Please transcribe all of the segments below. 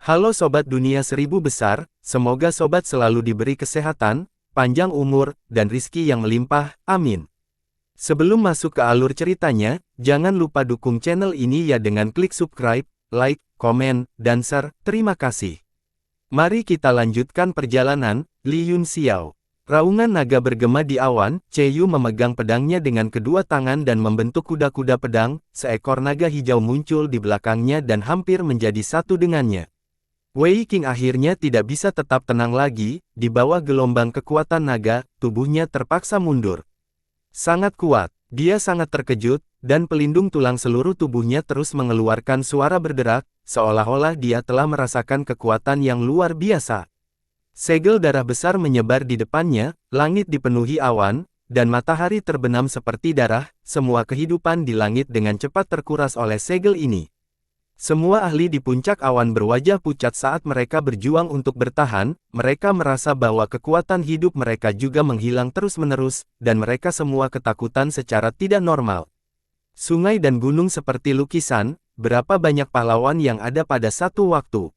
Halo Sobat Dunia Seribu Besar, semoga Sobat selalu diberi kesehatan, panjang umur, dan rizki yang melimpah, amin. Sebelum masuk ke alur ceritanya, jangan lupa dukung channel ini ya dengan klik subscribe, like, komen, dan share, terima kasih. Mari kita lanjutkan perjalanan, Li Yun Xiao. Raungan naga bergema di awan, Yu memegang pedangnya dengan kedua tangan dan membentuk kuda-kuda pedang, seekor naga hijau muncul di belakangnya dan hampir menjadi satu dengannya. Wei Qing akhirnya tidak bisa tetap tenang lagi, di bawah gelombang kekuatan naga, tubuhnya terpaksa mundur. Sangat kuat, dia sangat terkejut, dan pelindung tulang seluruh tubuhnya terus mengeluarkan suara berderak, seolah-olah dia telah merasakan kekuatan yang luar biasa. Segel darah besar menyebar di depannya, langit dipenuhi awan, dan matahari terbenam seperti darah, semua kehidupan di langit dengan cepat terkuras oleh segel ini. Semua ahli di puncak awan berwajah pucat saat mereka berjuang untuk bertahan, mereka merasa bahwa kekuatan hidup mereka juga menghilang terus-menerus, dan mereka semua ketakutan secara tidak normal. Sungai dan gunung seperti lukisan, berapa banyak pahlawan yang ada pada satu waktu.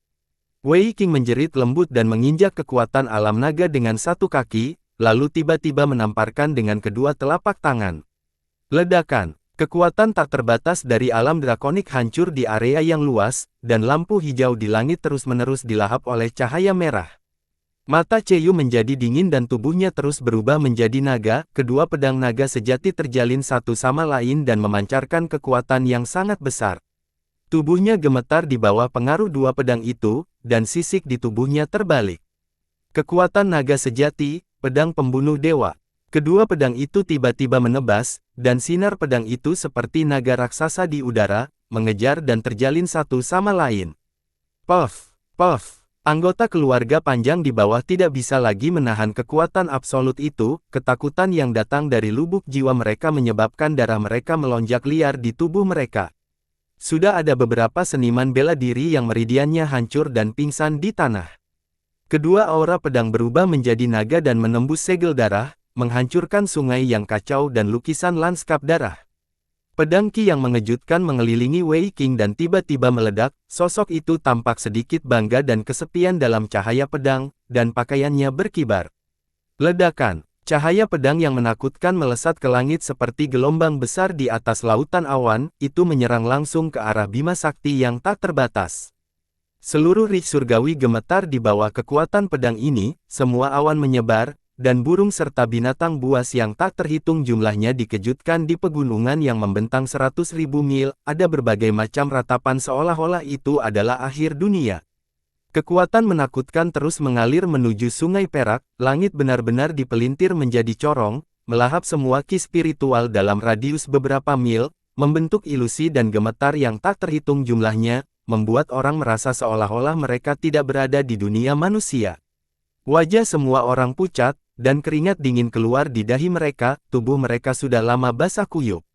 Wei Qing menjerit lembut dan menginjak kekuatan alam naga dengan satu kaki, lalu tiba-tiba menamparkan dengan kedua telapak tangan. Ledakan, kekuatan tak terbatas dari alam drakonik hancur di area yang luas, dan lampu hijau di langit terus-menerus dilahap oleh cahaya merah. Mata Yu menjadi dingin dan tubuhnya terus berubah menjadi naga, kedua pedang naga sejati terjalin satu sama lain dan memancarkan kekuatan yang sangat besar. Tubuhnya gemetar di bawah pengaruh dua pedang itu, dan sisik di tubuhnya terbalik. Kekuatan naga sejati, pedang pembunuh dewa. Kedua pedang itu tiba-tiba menebas, dan sinar pedang itu seperti naga raksasa di udara, mengejar dan terjalin satu sama lain. Puff, puff. Anggota keluarga panjang di bawah tidak bisa lagi menahan kekuatan absolut itu, ketakutan yang datang dari lubuk jiwa mereka menyebabkan darah mereka melonjak liar di tubuh mereka. Sudah ada beberapa seniman bela diri yang meridiannya hancur dan pingsan di tanah. Kedua aura pedang berubah menjadi naga dan menembus segel darah, menghancurkan sungai yang kacau dan lukisan lanskap darah. Pedang Qi yang mengejutkan mengelilingi Wei Qing dan tiba-tiba meledak, sosok itu tampak sedikit bangga dan kesepian dalam cahaya pedang, dan pakaiannya berkibar. Ledakan. Cahaya pedang yang menakutkan melesat ke langit seperti gelombang besar di atas lautan awan, itu menyerang langsung ke arah Bima Sakti yang tak terbatas. Seluruh rik surgawi gemetar di bawah kekuatan pedang ini, semua awan menyebar, dan burung serta binatang buas yang tak terhitung jumlahnya dikejutkan di pegunungan yang membentang 100.000 mil, ada berbagai macam ratapan seolah-olah itu adalah akhir dunia. Kekuatan menakutkan terus mengalir menuju Sungai Perak, langit benar-benar dipelintir menjadi corong, melahap semua ki spiritual dalam radius beberapa mil, membentuk ilusi dan gemetar yang tak terhitung jumlahnya, membuat orang merasa seolah-olah mereka tidak berada di dunia manusia. Wajah semua orang pucat, dan keringat dingin keluar di dahi mereka, tubuh mereka sudah lama basah kuyup.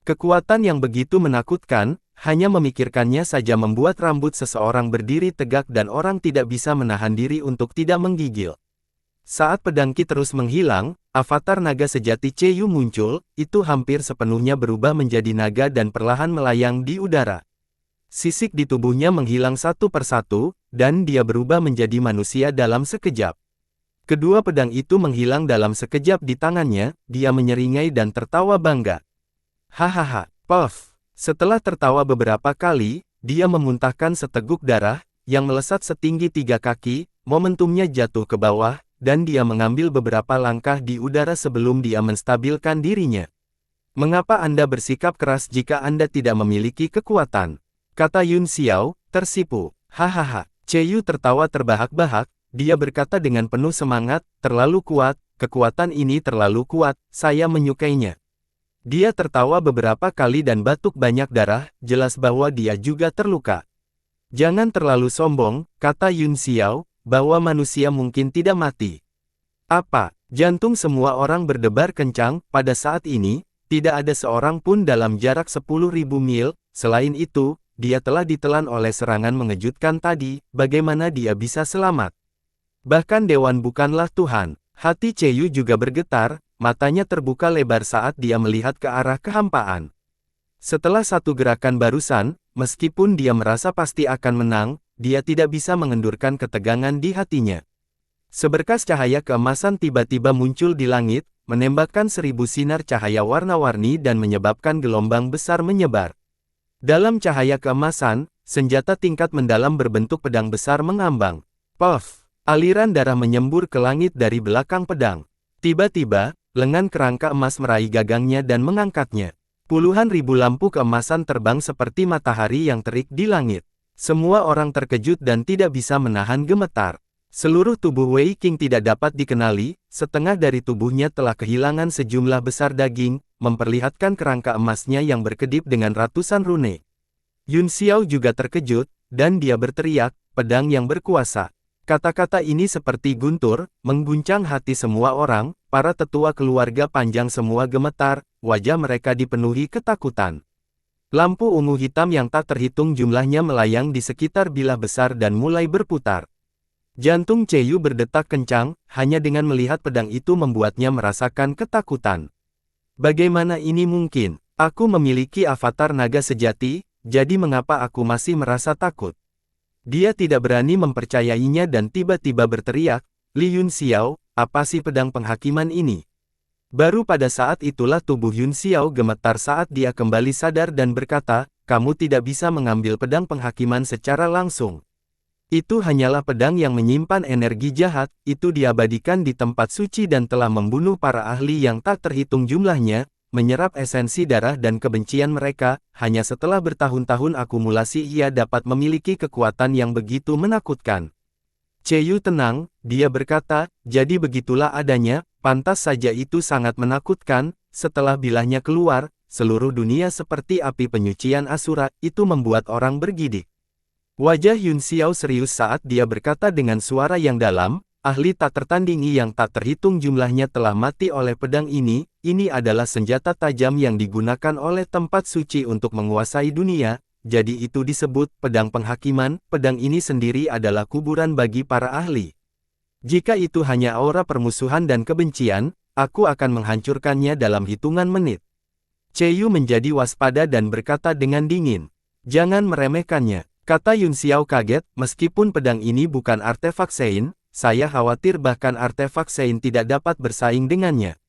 Kekuatan yang begitu menakutkan, hanya memikirkannya saja membuat rambut seseorang berdiri tegak dan orang tidak bisa menahan diri untuk tidak menggigil. Saat pedang Qi terus menghilang, avatar naga sejati Yu muncul, itu hampir sepenuhnya berubah menjadi naga dan perlahan melayang di udara. Sisik di tubuhnya menghilang satu persatu, dan dia berubah menjadi manusia dalam sekejap. Kedua pedang itu menghilang dalam sekejap di tangannya, dia menyeringai dan tertawa bangga. Hahaha, puff. Setelah tertawa beberapa kali, dia memuntahkan seteguk darah, yang melesat setinggi 3 kaki, momentumnya jatuh ke bawah, dan dia mengambil beberapa langkah di udara sebelum dia menstabilkan dirinya. Mengapa Anda bersikap keras jika Anda tidak memiliki kekuatan? Kata Yun Xiao, tersipu. Hahaha, Yu tertawa terbahak-bahak, dia berkata dengan penuh semangat, terlalu kuat, kekuatan ini terlalu kuat, saya menyukainya. Dia tertawa beberapa kali dan batuk banyak darah, jelas bahwa dia juga terluka. Jangan terlalu sombong, kata Yun Xiao, bahwa manusia mungkin tidak mati. Apa? Jantung semua orang berdebar kencang, pada saat ini, tidak ada seorang pun dalam jarak 10.000 mil, selain itu, dia telah ditelan oleh serangan mengejutkan tadi, bagaimana dia bisa selamat? Bahkan Dewan bukanlah Tuhan. Hati Yu juga bergetar, matanya terbuka lebar saat dia melihat ke arah kehampaan. Setelah satu gerakan barusan, meskipun dia merasa pasti akan menang, dia tidak bisa mengendurkan ketegangan di hatinya. Seberkas cahaya keemasan tiba-tiba muncul di langit, menembakkan 1000 sinar cahaya warna-warni dan menyebabkan gelombang besar menyebar. Dalam cahaya keemasan, senjata tingkat mendalam berbentuk pedang besar mengambang. Puff! Aliran darah menyembur ke langit dari belakang pedang. Tiba-tiba, lengan kerangka emas meraih gagangnya dan mengangkatnya. Puluhan ribu lampu keemasan terbang seperti matahari yang terik di langit. Semua orang terkejut dan tidak bisa menahan gemetar. Seluruh tubuh Wei Qing tidak dapat dikenali, setengah dari tubuhnya telah kehilangan sejumlah besar daging, memperlihatkan kerangka emasnya yang berkedip dengan ratusan rune. Yun Xiao juga terkejut, dan dia berteriak, pedang yang berkuasa. Kata-kata ini seperti guntur, mengguncang hati semua orang, para tetua keluarga panjang semua gemetar, wajah mereka dipenuhi ketakutan. Lampu ungu hitam yang tak terhitung jumlahnya melayang di sekitar bilah besar dan mulai berputar. Jantung Yu berdetak kencang, hanya dengan melihat pedang itu membuatnya merasakan ketakutan. Bagaimana ini mungkin? Aku memiliki avatar naga sejati, jadi mengapa aku masih merasa takut? Dia tidak berani mempercayainya dan tiba-tiba berteriak, Li Yun Xiao, apa sih pedang penghakiman ini? Baru pada saat itulah tubuh Yun Xiao gemetar saat dia kembali sadar dan berkata, kamu tidak bisa mengambil pedang penghakiman secara langsung. Itu hanyalah pedang yang menyimpan energi jahat, itu diabadikan di tempat suci dan telah membunuh para ahli yang tak terhitung jumlahnya, menyerap esensi darah dan kebencian mereka, hanya setelah bertahun-tahun akumulasi ia dapat memiliki kekuatan yang begitu menakutkan. Yu tenang, dia berkata, jadi begitulah adanya, pantas saja itu sangat menakutkan, setelah bilahnya keluar, seluruh dunia seperti api penyucian Asura, itu membuat orang bergidik. Wajah Yun Xiao serius saat dia berkata dengan suara yang dalam, ahli tak tertandingi yang tak terhitung jumlahnya telah mati oleh pedang ini adalah senjata tajam yang digunakan oleh tempat suci untuk menguasai dunia, jadi itu disebut pedang penghakiman, pedang ini sendiri adalah kuburan bagi para ahli. Jika itu hanya aura permusuhan dan kebencian, aku akan menghancurkannya dalam hitungan menit. Yu menjadi waspada dan berkata dengan dingin, jangan meremehkannya, kata Yun Xiao kaget, meskipun pedang ini bukan artefak Sein, saya khawatir bahkan artefak Sein tidak dapat bersaing dengannya.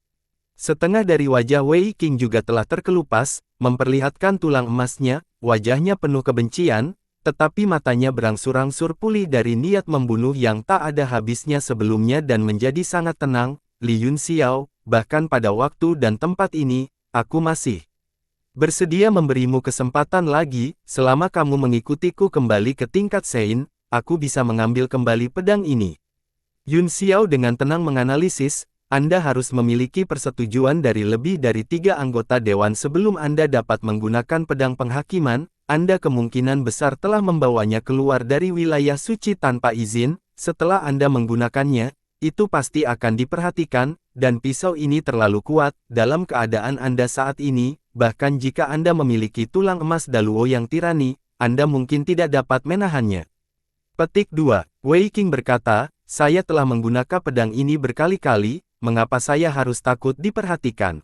Setengah dari wajah Wei Qing juga telah terkelupas, memperlihatkan tulang emasnya, wajahnya penuh kebencian, tetapi matanya berangsur-angsur pulih dari niat membunuh yang tak ada habisnya sebelumnya dan menjadi sangat tenang. Li Yun Xiao, bahkan pada waktu dan tempat ini, aku masih bersedia memberimu kesempatan lagi, selama kamu mengikutiku kembali ke tingkat Sein, aku bisa mengambil kembali pedang ini. Yun Xiao dengan tenang menganalisis, Anda harus memiliki persetujuan dari lebih dari 3 anggota dewan sebelum Anda dapat menggunakan pedang penghakiman, Anda kemungkinan besar telah membawanya keluar dari wilayah suci tanpa izin, setelah Anda menggunakannya, itu pasti akan diperhatikan, dan pisau ini terlalu kuat, dalam keadaan Anda saat ini, bahkan jika Anda memiliki tulang emas Daluo yang tirani, Anda mungkin tidak dapat menahannya. Petik 2. Wei Qing berkata, saya telah menggunakan pedang ini berkali-kali, mengapa saya harus takut diperhatikan?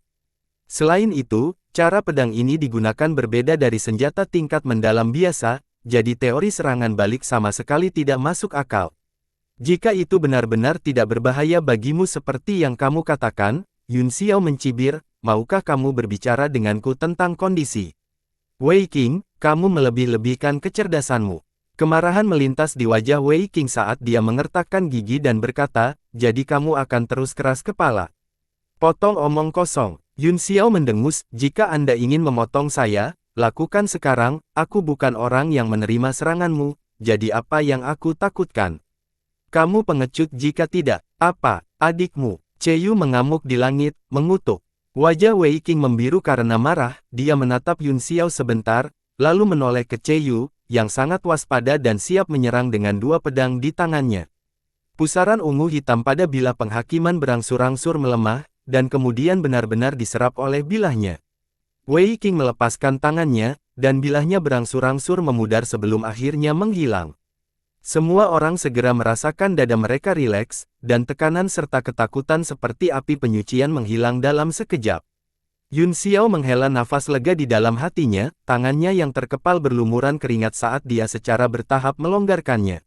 Selain itu, cara pedang ini digunakan berbeda dari senjata tingkat mendalam biasa, jadi teori serangan balik sama sekali tidak masuk akal. Jika itu benar-benar tidak berbahaya bagimu seperti yang kamu katakan, Yun Xiao mencibir, maukah kamu berbicara denganku tentang kondisi? Wei Qing, kamu melebih-lebihkan kecerdasanmu. Kemarahan melintas di wajah Wei Qing saat dia mengertakkan gigi dan berkata, jadi kamu akan terus keras kepala. Potong omong kosong. Yun Xiao mendengus, jika Anda ingin memotong saya, lakukan sekarang, aku bukan orang yang menerima seranganmu, jadi apa yang aku takutkan? Kamu pengecut jika tidak, apa, adikmu? Yu mengamuk di langit, mengutuk. Wajah Wei Qing membiru karena marah, dia menatap Yun Xiao sebentar, lalu menoleh ke Yu, yang sangat waspada dan siap menyerang dengan 2 pedang di tangannya. Pusaran ungu hitam pada bilah penghakiman berangsur-angsur melemah, dan kemudian benar-benar diserap oleh bilahnya. Wei Qing melepaskan tangannya, dan bilahnya berangsur-angsur memudar sebelum akhirnya menghilang. Semua orang segera merasakan dada mereka rileks, dan tekanan serta ketakutan seperti api penyucian menghilang dalam sekejap. Yun Xiao menghela nafas lega di dalam hatinya, tangannya yang terkepal berlumuran keringat saat dia secara bertahap melonggarkannya.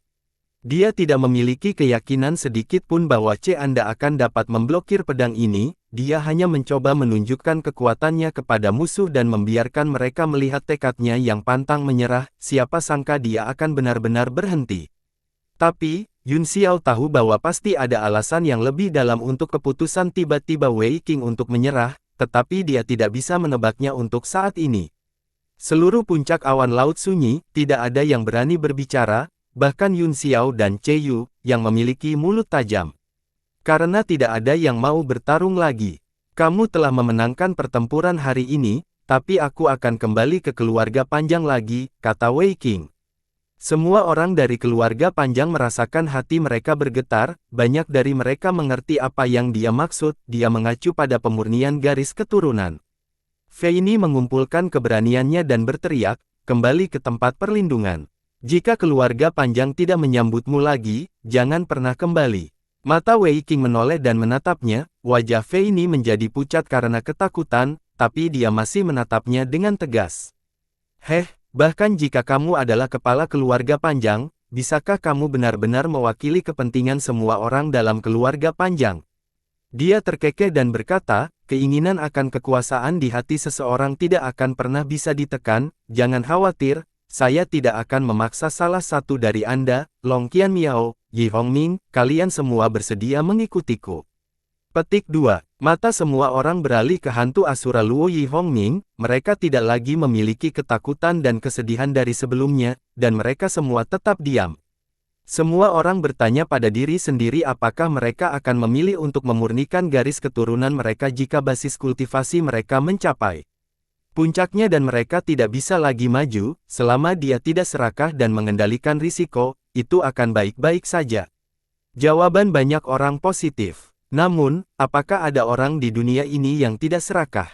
Dia tidak memiliki keyakinan sedikit pun bahwa Anda akan dapat memblokir pedang ini, dia hanya mencoba menunjukkan kekuatannya kepada musuh dan membiarkan mereka melihat tekadnya yang pantang menyerah, siapa sangka dia akan benar-benar berhenti. Tapi, Yun Xiao tahu bahwa pasti ada alasan yang lebih dalam untuk keputusan tiba-tiba Wei Qing untuk menyerah, tetapi dia tidak bisa menebaknya untuk saat ini. Seluruh puncak awan laut sunyi, tidak ada yang berani berbicara, bahkan Yun Xiao dan Che Yu, yang memiliki mulut tajam. Karena tidak ada yang mau bertarung lagi. Kamu telah memenangkan pertempuran hari ini, tapi aku akan kembali ke keluarga Panjang lagi, kata Wei Qing. Semua orang dari keluarga Panjang merasakan hati mereka bergetar, banyak dari mereka mengerti apa yang dia maksud, dia mengacu pada pemurnian garis keturunan. Fei Ni mengumpulkan keberaniannya dan berteriak, kembali ke tempat perlindungan. Jika keluarga Panjang tidak menyambutmu lagi, jangan pernah kembali. Mata Wei Qing menoleh dan menatapnya, wajah Fei Ni menjadi pucat karena ketakutan, tapi dia masih menatapnya dengan tegas. Bahkan jika kamu adalah kepala keluarga Panjang, bisakah kamu benar-benar mewakili kepentingan semua orang dalam keluarga Panjang? Dia terkekeh dan berkata, keinginan akan kekuasaan di hati seseorang tidak akan pernah bisa ditekan, jangan khawatir, saya tidak akan memaksa salah satu dari Anda, Long Qianmiao, Yi Hongming, kalian semua bersedia mengikutiku. Petik 2. Mata semua orang beralih ke hantu Asura Luo Yi Hongming, mereka tidak lagi memiliki ketakutan dan kesedihan dari sebelumnya, dan mereka semua tetap diam. Semua orang bertanya pada diri sendiri apakah mereka akan memilih untuk memurnikan garis keturunan mereka jika basis kultivasi mereka mencapai puncaknya dan mereka tidak bisa lagi maju, selama dia tidak serakah dan mengendalikan risiko, itu akan baik-baik saja. Jawaban banyak orang positif. Namun, apakah ada orang di dunia ini yang tidak serakah?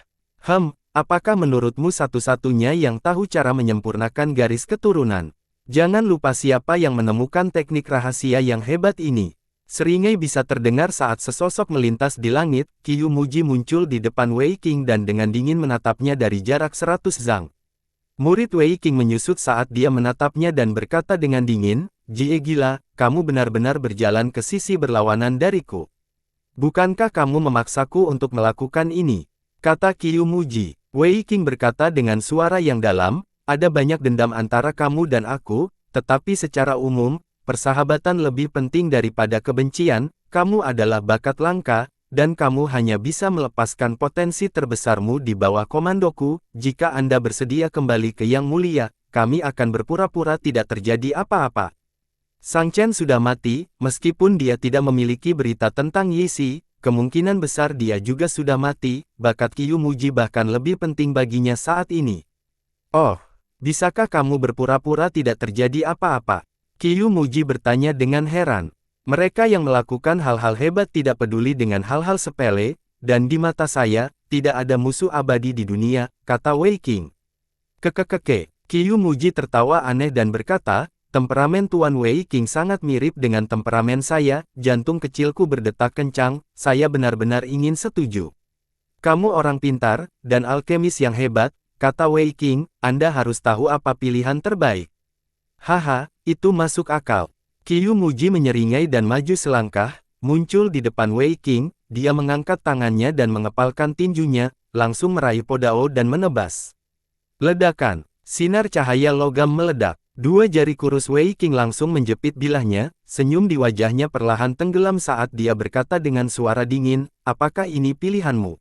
Apakah menurutmu satu-satunya yang tahu cara menyempurnakan garis keturunan? Jangan lupa siapa yang menemukan teknik rahasia yang hebat ini. Seringai bisa terdengar saat sesosok melintas di langit, Qiyu Muji muncul di depan Wei Qing dan dengan dingin menatapnya dari jarak 100 zang. Murid Wei Qing menyusut saat dia menatapnya dan berkata dengan dingin, "Jie gila, kamu benar-benar berjalan ke sisi berlawanan dariku. Bukankah kamu memaksaku untuk melakukan ini?" kata Qiyu Muji. Wei Qing berkata dengan suara yang dalam, "Ada banyak dendam antara kamu dan aku, tetapi secara umum, persahabatan lebih penting daripada kebencian, kamu adalah bakat langka, dan kamu hanya bisa melepaskan potensi terbesarmu di bawah komandoku, jika Anda bersedia kembali ke Yang Mulia, kami akan berpura-pura tidak terjadi apa-apa." Sang Chen sudah mati, meskipun dia tidak memiliki berita tentang Yi Si, kemungkinan besar dia juga sudah mati, bakat Qiyu Muji bahkan lebih penting baginya saat ini. "Oh, bisakah kamu berpura-pura tidak terjadi apa-apa?" Qiyu Muji bertanya dengan heran. Mereka yang melakukan hal-hal hebat tidak peduli dengan hal-hal sepele, dan di mata saya, tidak ada musuh abadi di dunia, kata Wei Qing. Qiyu Muji tertawa aneh dan berkata, temperamen Tuan Wei Qing sangat mirip dengan temperamen saya, jantung kecilku berdetak kencang, saya benar-benar ingin setuju. Kamu orang pintar, dan alkemis yang hebat, kata Wei Qing, Anda harus tahu apa pilihan terbaik. Haha, itu masuk akal. Qiyu Muji menyeringai dan maju selangkah, muncul di depan Wei Qing, dia mengangkat tangannya dan mengepalkan tinjunya, langsung meraih Podao dan menebas. Ledakan, sinar cahaya logam meledak. Dua jari kurus Wei Qing langsung menjepit bilahnya, senyum di wajahnya perlahan tenggelam saat dia berkata dengan suara dingin, apakah ini pilihanmu?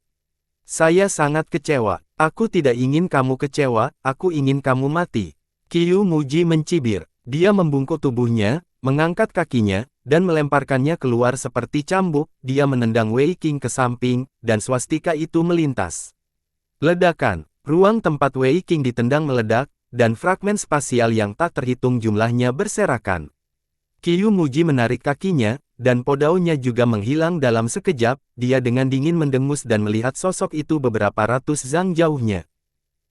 Saya sangat kecewa. Aku tidak ingin kamu kecewa, aku ingin kamu mati. Qiyu Muji mencibir. Dia membungkuk tubuhnya, mengangkat kakinya, dan melemparkannya keluar seperti cambuk, dia menendang Wei Qing ke samping, dan swastika itu melintas. Ledakan, ruang tempat Wei Qing ditendang meledak, dan fragmen spasial yang tak terhitung jumlahnya berserakan. Qiyu Muji menarik kakinya, dan Podaonya juga menghilang dalam sekejap, dia dengan dingin mendengus dan melihat sosok itu beberapa ratus zang jauhnya.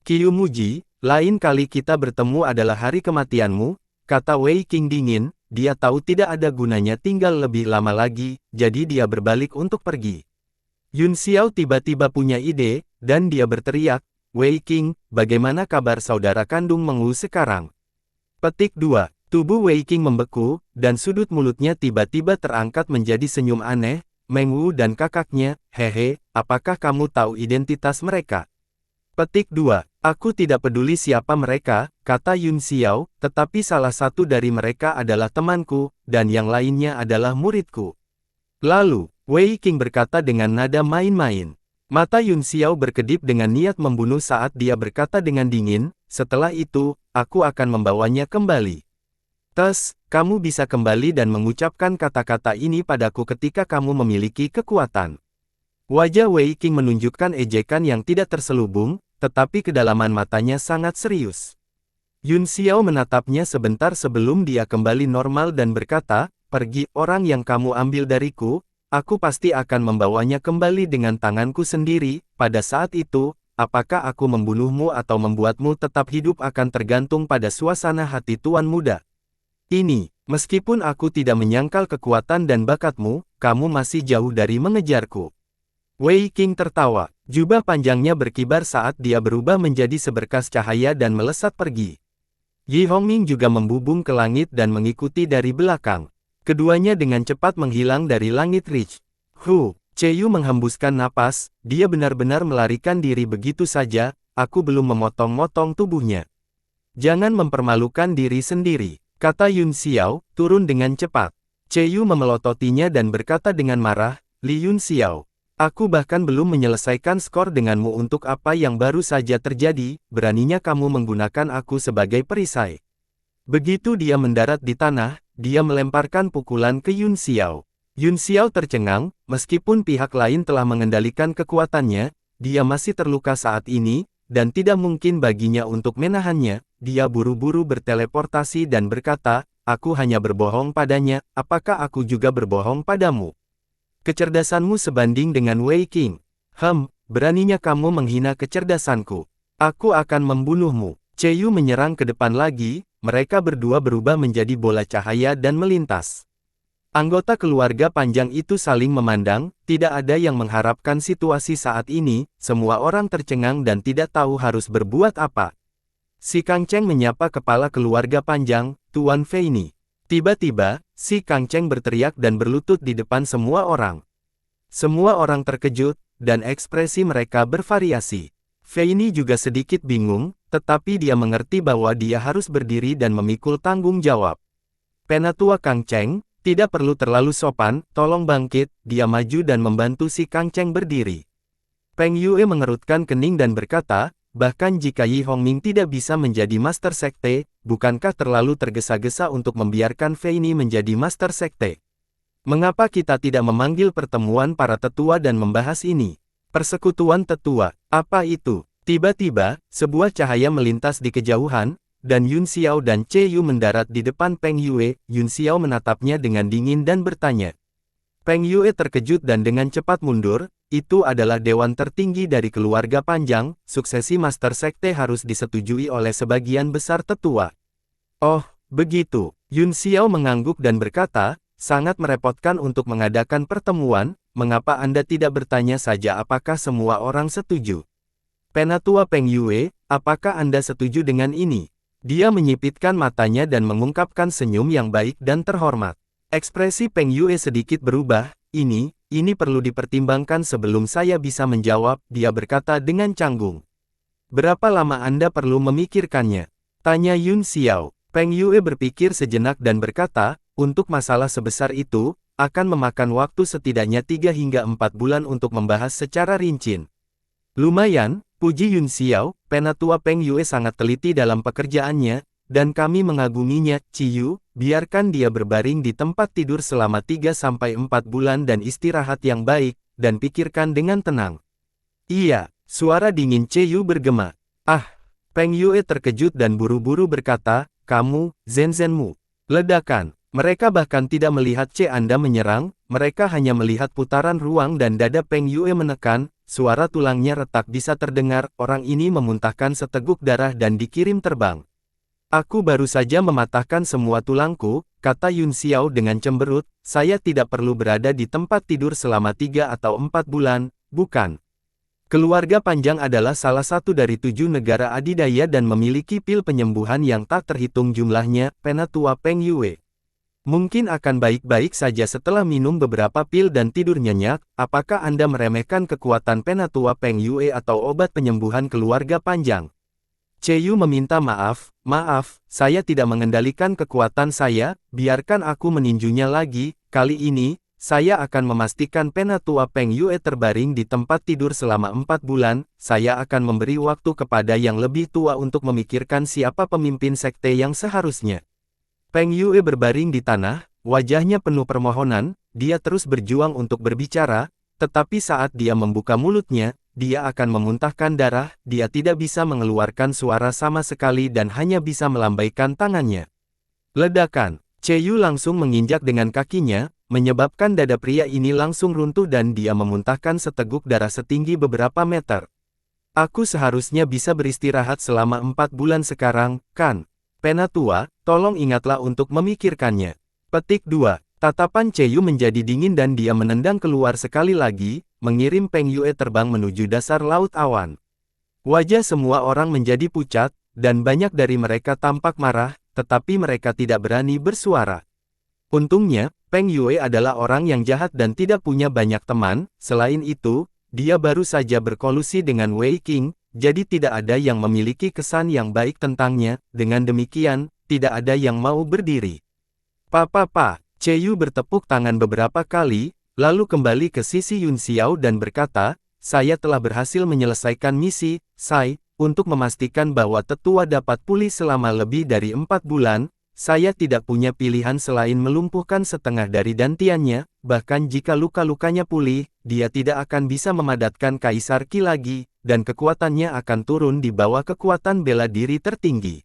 Qiyu Muji, lain kali kita bertemu adalah hari kematianmu, kata Wei Qing dingin, dia tahu tidak ada gunanya tinggal lebih lama lagi, jadi dia berbalik untuk pergi. Yun Xiao tiba-tiba punya ide, dan dia berteriak, Wei Qing, bagaimana kabar saudara kandung Meng Wu sekarang? Petik 2. Tubuh Wei Qing membeku, dan sudut mulutnya tiba-tiba terangkat menjadi senyum aneh. Meng Wu dan kakaknya, hehe, apakah kamu tahu identitas mereka? Petik 2. Aku tidak peduli siapa mereka, kata Yun Xiao, tetapi salah satu dari mereka adalah temanku, dan yang lainnya adalah muridku. Lalu, Wei Qing berkata dengan nada main-main. Mata Yun Xiao berkedip dengan niat membunuh saat dia berkata dengan dingin, setelah itu, aku akan membawanya kembali. Tes, kamu bisa kembali dan mengucapkan kata-kata ini padaku ketika kamu memiliki kekuatan. Wajah Wei Qing menunjukkan ejekan yang tidak terselubung, tetapi kedalaman matanya sangat serius. Yun Xiao menatapnya sebentar sebelum dia kembali normal dan berkata, pergi orang yang kamu ambil dariku, aku pasti akan membawanya kembali dengan tanganku sendiri. Pada saat itu, apakah aku membunuhmu atau membuatmu tetap hidup akan tergantung pada suasana hati tuan muda. Ini, meskipun aku tidak menyangkal kekuatan dan bakatmu, kamu masih jauh dari mengejarku. Wei Qing tertawa, jubah panjangnya berkibar saat dia berubah menjadi seberkas cahaya dan melesat pergi. Yi Hongming juga membubung ke langit dan mengikuti dari belakang. Keduanya dengan cepat menghilang dari langit Ridge. Yu menghembuskan napas, dia benar-benar melarikan diri begitu saja, aku belum memotong-motong tubuhnya. Jangan mempermalukan diri sendiri, kata Yun Xiao, turun dengan cepat. Yu memelototinya dan berkata dengan marah, Li Yun Xiao, aku bahkan belum menyelesaikan skor denganmu untuk apa yang baru saja terjadi, beraninya kamu menggunakan aku sebagai perisai. Begitu dia mendarat di tanah, dia melemparkan pukulan ke Yun Xiao. Yun Xiao tercengang, meskipun pihak lain telah mengendalikan kekuatannya, dia masih terluka saat ini, dan tidak mungkin baginya untuk menahannya. Dia buru-buru berteleportasi dan berkata, aku hanya berbohong padanya, apakah aku juga berbohong padamu? Kecerdasanmu sebanding dengan Wei Qing. Beraninya kamu menghina kecerdasanku. Aku akan membunuhmu. Yu menyerang ke depan lagi, mereka berdua berubah menjadi bola cahaya dan melintas. Anggota keluarga panjang itu saling memandang, tidak ada yang mengharapkan situasi saat ini, semua orang tercengang dan tidak tahu harus berbuat apa. Si Kang Cheng menyapa kepala keluarga panjang, Tuan Fei Ni. Tiba-tiba, si Kang Cheng berteriak dan berlutut di depan semua orang. Semua orang terkejut, dan ekspresi mereka bervariasi. Fei Ni juga sedikit bingung, tetapi dia mengerti bahwa dia harus berdiri dan memikul tanggung jawab. Penatua Kang Cheng, tidak perlu terlalu sopan, tolong bangkit, dia maju dan membantu si Kang Cheng berdiri. Peng Yue mengerutkan kening dan berkata, bahkan jika Yi Hongming tidak bisa menjadi Master Sekte, bukankah terlalu tergesa-gesa untuk membiarkan Fei Ni menjadi Master Sekte? Mengapa kita tidak memanggil pertemuan para tetua dan membahas ini? Persekutuan tetua, apa itu? Tiba-tiba, sebuah cahaya melintas di kejauhan, dan Yun Xiao dan Yu mendarat di depan Peng Yue. Yun Xiao menatapnya dengan dingin dan bertanya. Peng Yue terkejut dan dengan cepat mundur, itu adalah dewan tertinggi dari keluarga panjang, suksesi Master Sekte harus disetujui oleh sebagian besar tetua. Oh, begitu. Yun Xiao mengangguk dan berkata, sangat merepotkan untuk mengadakan pertemuan, mengapa Anda tidak bertanya saja apakah semua orang setuju? Penatua Peng Yue, apakah Anda setuju dengan ini? Dia menyipitkan matanya dan mengungkapkan senyum yang baik dan terhormat. Ekspresi Peng Yue sedikit berubah, ini perlu dipertimbangkan sebelum saya bisa menjawab, dia berkata dengan canggung. Berapa lama Anda perlu memikirkannya? Tanya Yun Xiao. Peng Yue berpikir sejenak dan berkata, untuk masalah sebesar itu, akan memakan waktu setidaknya 3 hingga 4 bulan untuk membahas secara rinci. Lumayan, puji Yun Xiao, Penatua Peng Yue sangat teliti dalam pekerjaannya, dan kami mengaguminya. Ciyu, biarkan dia berbaring di tempat tidur selama 3-4 bulan dan istirahat yang baik, dan pikirkan dengan tenang. Iya, suara dingin Ciyu bergema. Peng Yue terkejut dan buru-buru berkata, kamu, Zenzenmu. Ledakan. Mereka bahkan tidak melihat Anda menyerang, mereka hanya melihat putaran ruang dan dada Peng Yue menekan, suara tulangnya retak bisa terdengar, orang ini memuntahkan seteguk darah dan dikirim terbang. Aku baru saja mematahkan semua tulangku, kata Yun Xiao dengan cemberut, saya tidak perlu berada di tempat tidur selama 3 atau 4 bulan, bukan? Keluarga Panjang adalah salah satu dari 7 negara adidaya dan memiliki pil penyembuhan yang tak terhitung jumlahnya, Penatua Peng Yue. Mungkin akan baik-baik saja setelah minum beberapa pil dan tidur nyenyak. Apakah Anda meremehkan kekuatan Penatua Peng Yue atau obat penyembuhan keluarga Panjang? Cheyu meminta maaf, saya tidak mengendalikan kekuatan saya, biarkan aku meninjunya lagi. Kali ini, saya akan memastikan Penatua Peng Yue terbaring di tempat tidur selama 4 bulan, saya akan memberi waktu kepada yang lebih tua untuk memikirkan siapa pemimpin sekte yang seharusnya. Peng Yue berbaring di tanah, wajahnya penuh permohonan, dia terus berjuang untuk berbicara, tetapi saat dia membuka mulutnya, dia akan memuntahkan darah, dia tidak bisa mengeluarkan suara sama sekali dan hanya bisa melambaikan tangannya. Ledakan, Cheyu langsung menginjak dengan kakinya, menyebabkan dada pria ini langsung runtuh dan dia memuntahkan seteguk darah setinggi beberapa meter. Aku seharusnya bisa beristirahat selama 4 bulan sekarang, kan? Penatua, tolong ingatlah untuk memikirkannya. Petik 2. Tatapan Cheyu menjadi dingin dan dia menendang keluar sekali lagi, mengirim Peng Yue terbang menuju dasar laut awan. Wajah semua orang menjadi pucat, dan banyak dari mereka tampak marah, tetapi mereka tidak berani bersuara. Untungnya, Peng Yue adalah orang yang jahat dan tidak punya banyak teman, selain itu, dia baru saja berkolusi dengan Wei Qing, jadi tidak ada yang memiliki kesan yang baik tentangnya. Dengan demikian, tidak ada yang mau berdiri. Cheyu bertepuk tangan beberapa kali, lalu kembali ke sisi Yun Xiao dan berkata, saya telah berhasil menyelesaikan misi, Sai, untuk memastikan bahwa tetua dapat pulih selama lebih dari 4 bulan, saya tidak punya pilihan selain melumpuhkan setengah dari dantiannya, bahkan jika luka-lukanya pulih, dia tidak akan bisa memadatkan Kaisar Qi lagi, dan kekuatannya akan turun di bawah kekuatan bela diri tertinggi.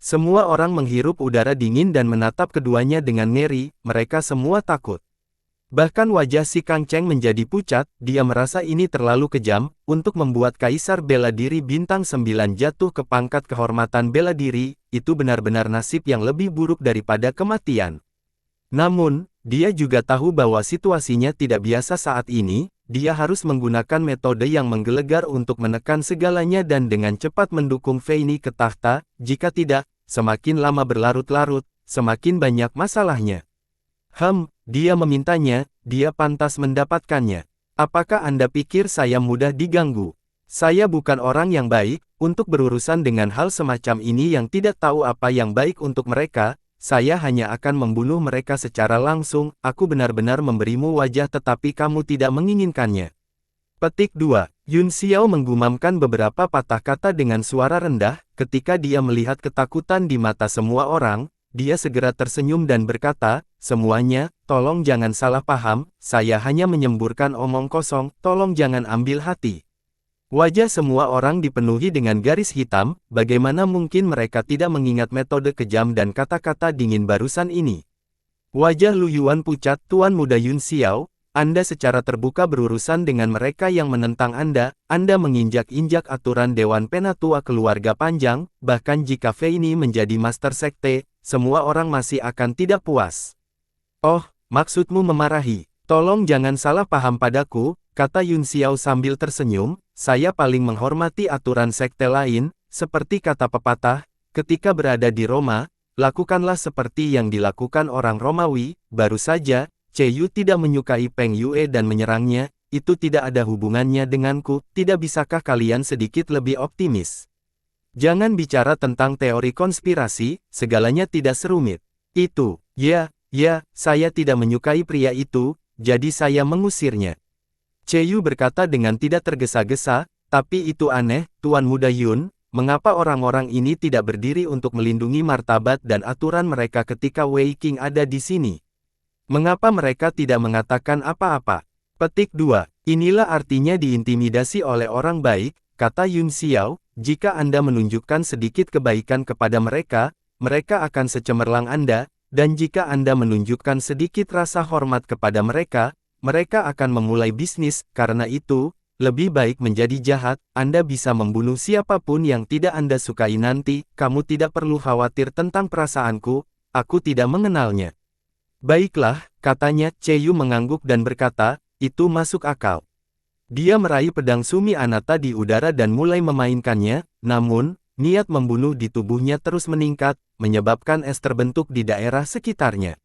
Semua orang menghirup udara dingin dan menatap keduanya dengan ngeri, mereka semua takut. Bahkan wajah si Kang Cheng menjadi pucat, dia merasa ini terlalu kejam, untuk membuat Kaisar Bela Diri Bintang 9 jatuh ke pangkat kehormatan bela diri, itu benar-benar nasib yang lebih buruk daripada kematian. Namun, dia juga tahu bahwa situasinya tidak biasa saat ini, dia harus menggunakan metode yang menggelegar untuk menekan segalanya dan dengan cepat mendukung Fei Ni ke tahta, jika tidak, semakin lama berlarut-larut, semakin banyak masalahnya. Dia memintanya, dia pantas mendapatkannya. Apakah Anda pikir saya mudah diganggu? Saya bukan orang yang baik, untuk berurusan dengan hal semacam ini yang tidak tahu apa yang baik untuk mereka, saya hanya akan membunuh mereka secara langsung, aku benar-benar memberimu wajah tetapi kamu tidak menginginkannya. Petik 2. Yun Xiao menggumamkan beberapa patah kata dengan suara rendah, ketika dia melihat ketakutan di mata semua orang, dia segera tersenyum dan berkata, semuanya, tolong jangan salah paham, saya hanya menyemburkan omong kosong, tolong jangan ambil hati. Wajah semua orang dipenuhi dengan garis hitam, bagaimana mungkin mereka tidak mengingat metode kejam dan kata-kata dingin barusan ini. Wajah Lu Yuan pucat, Tuan Muda Yun Xiao, Anda secara terbuka berurusan dengan mereka yang menentang Anda menginjak-injak aturan Dewan Penatua Keluarga Panjang, bahkan jika Fei Ni menjadi Master Sekte, semua orang masih akan tidak puas. Oh, maksudmu memarahi, tolong jangan salah paham padaku, kata Yun Xiao sambil tersenyum, saya paling menghormati aturan sekte lain, seperti kata pepatah, ketika berada di Roma, lakukanlah seperti yang dilakukan orang Romawi, baru saja, Cheyu tidak menyukai Peng Yue dan menyerangnya, itu tidak ada hubungannya denganku, tidak bisakah kalian sedikit lebih optimis? Jangan bicara tentang teori konspirasi, segalanya tidak serumit. Itu, ya, saya tidak menyukai pria itu, jadi saya mengusirnya. Cheyu berkata dengan tidak tergesa-gesa, tapi itu aneh, Tuan Muda Yun, mengapa orang-orang ini tidak berdiri untuk melindungi martabat dan aturan mereka ketika Wei Qing ada di sini? Mengapa mereka tidak mengatakan apa-apa? Petik 2. Inilah artinya diintimidasi oleh orang baik, kata Yun Xiao, jika Anda menunjukkan sedikit kebaikan kepada mereka, mereka akan secemerlang Anda, dan jika Anda menunjukkan sedikit rasa hormat kepada mereka, mereka akan memulai bisnis, karena itu, lebih baik menjadi jahat, Anda bisa membunuh siapapun yang tidak Anda sukai nanti, kamu tidak perlu khawatir tentang perasaanku, aku tidak mengenalnya. Baiklah, katanya, Cheyu mengangguk dan berkata, itu masuk akal. Dia meraih pedang Sumi Anata di udara dan mulai memainkannya, namun, niat membunuh di tubuhnya terus meningkat, menyebabkan es terbentuk di daerah sekitarnya.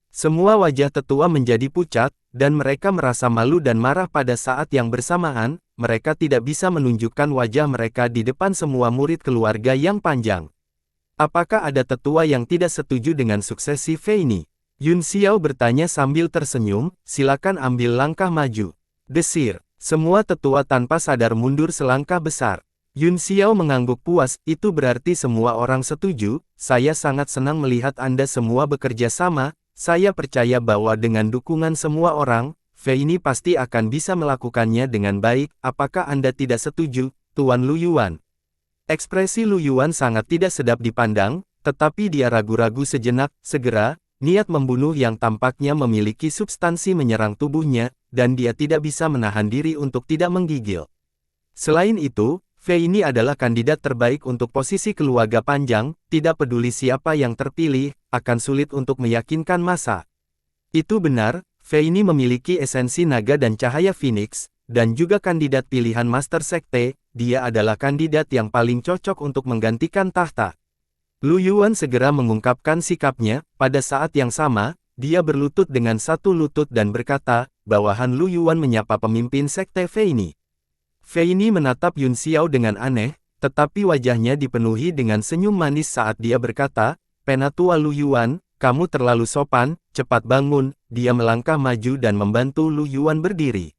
Semua wajah tetua menjadi pucat, dan mereka merasa malu dan marah pada saat yang bersamaan, mereka tidak bisa menunjukkan wajah mereka di depan semua murid keluarga yang panjang. Apakah ada tetua yang tidak setuju dengan suksesi Fei ini? Yun Xiao bertanya sambil tersenyum, silakan ambil langkah maju. Desir. Semua tetua tanpa sadar mundur selangkah besar. Yun Xiao mengangguk puas, itu berarti semua orang setuju, saya sangat senang melihat Anda semua bekerja sama, saya percaya bahwa dengan dukungan semua orang, Fei ini pasti akan bisa melakukannya dengan baik, apakah Anda tidak setuju, Tuan Lu Yuan? Ekspresi Lu Yuan sangat tidak sedap dipandang, tetapi dia ragu-ragu sejenak, segera, niat membunuh yang tampaknya memiliki substansi menyerang tubuhnya, dan dia tidak bisa menahan diri untuk tidak menggigil. Selain itu, Fei ini adalah kandidat terbaik untuk posisi keluarga panjang, tidak peduli siapa yang terpilih, akan sulit untuk meyakinkan massa. Itu benar, Fei ini memiliki esensi naga dan cahaya Phoenix, dan juga kandidat pilihan Master Sekte, dia adalah kandidat yang paling cocok untuk menggantikan tahta. Lu Yuan segera mengungkapkan sikapnya, pada saat yang sama, dia berlutut dengan satu lutut dan berkata, bawahan Lu Yuan menyapa pemimpin Sekte Fei ini. Fei ini menatap Yun Xiao dengan aneh, tetapi wajahnya dipenuhi dengan senyum manis saat dia berkata, Penatua Lu Yuan, kamu terlalu sopan, cepat bangun, dia melangkah maju dan membantu Lu Yuan berdiri.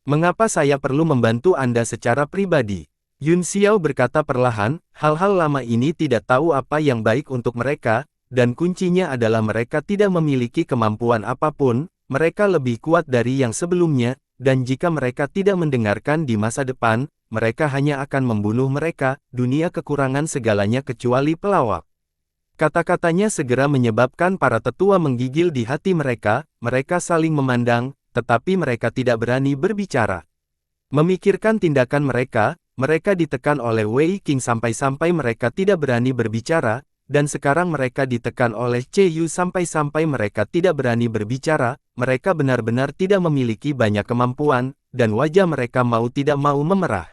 Mengapa saya perlu membantu Anda secara pribadi? Yun Xiao berkata perlahan, hal-hal lama ini tidak tahu apa yang baik untuk mereka, dan kuncinya adalah mereka tidak memiliki kemampuan apapun, mereka lebih kuat dari yang sebelumnya, dan jika mereka tidak mendengarkan di masa depan, mereka hanya akan membunuh mereka, dunia kekurangan segalanya kecuali pelawak. Kata-katanya segera menyebabkan para tetua menggigil di hati mereka, mereka saling memandang, tetapi mereka tidak berani berbicara. Memikirkan tindakan mereka ditekan oleh Wei Qing sampai-sampai mereka tidak berani berbicara, dan sekarang mereka ditekan oleh Che Yu sampai-sampai mereka tidak berani berbicara, mereka benar-benar tidak memiliki banyak kemampuan, dan wajah mereka mau tidak mau memerah.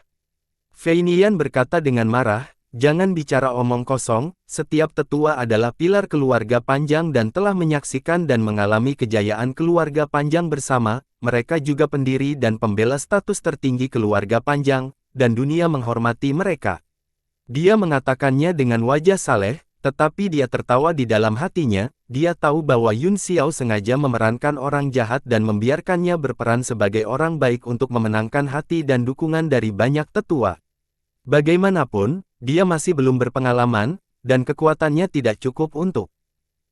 Fei Nian berkata dengan marah, jangan bicara omong kosong, setiap tetua adalah pilar keluarga panjang dan telah menyaksikan dan mengalami kejayaan keluarga panjang bersama, mereka juga pendiri dan pembela status tertinggi keluarga panjang, dan dunia menghormati mereka. Dia mengatakannya dengan wajah saleh, tetapi dia tertawa di dalam hatinya, dia tahu bahwa Yun Xiao sengaja memerankan orang jahat dan membiarkannya berperan sebagai orang baik untuk memenangkan hati dan dukungan dari banyak tetua. Bagaimanapun, dia masih belum berpengalaman, dan kekuatannya tidak cukup untuk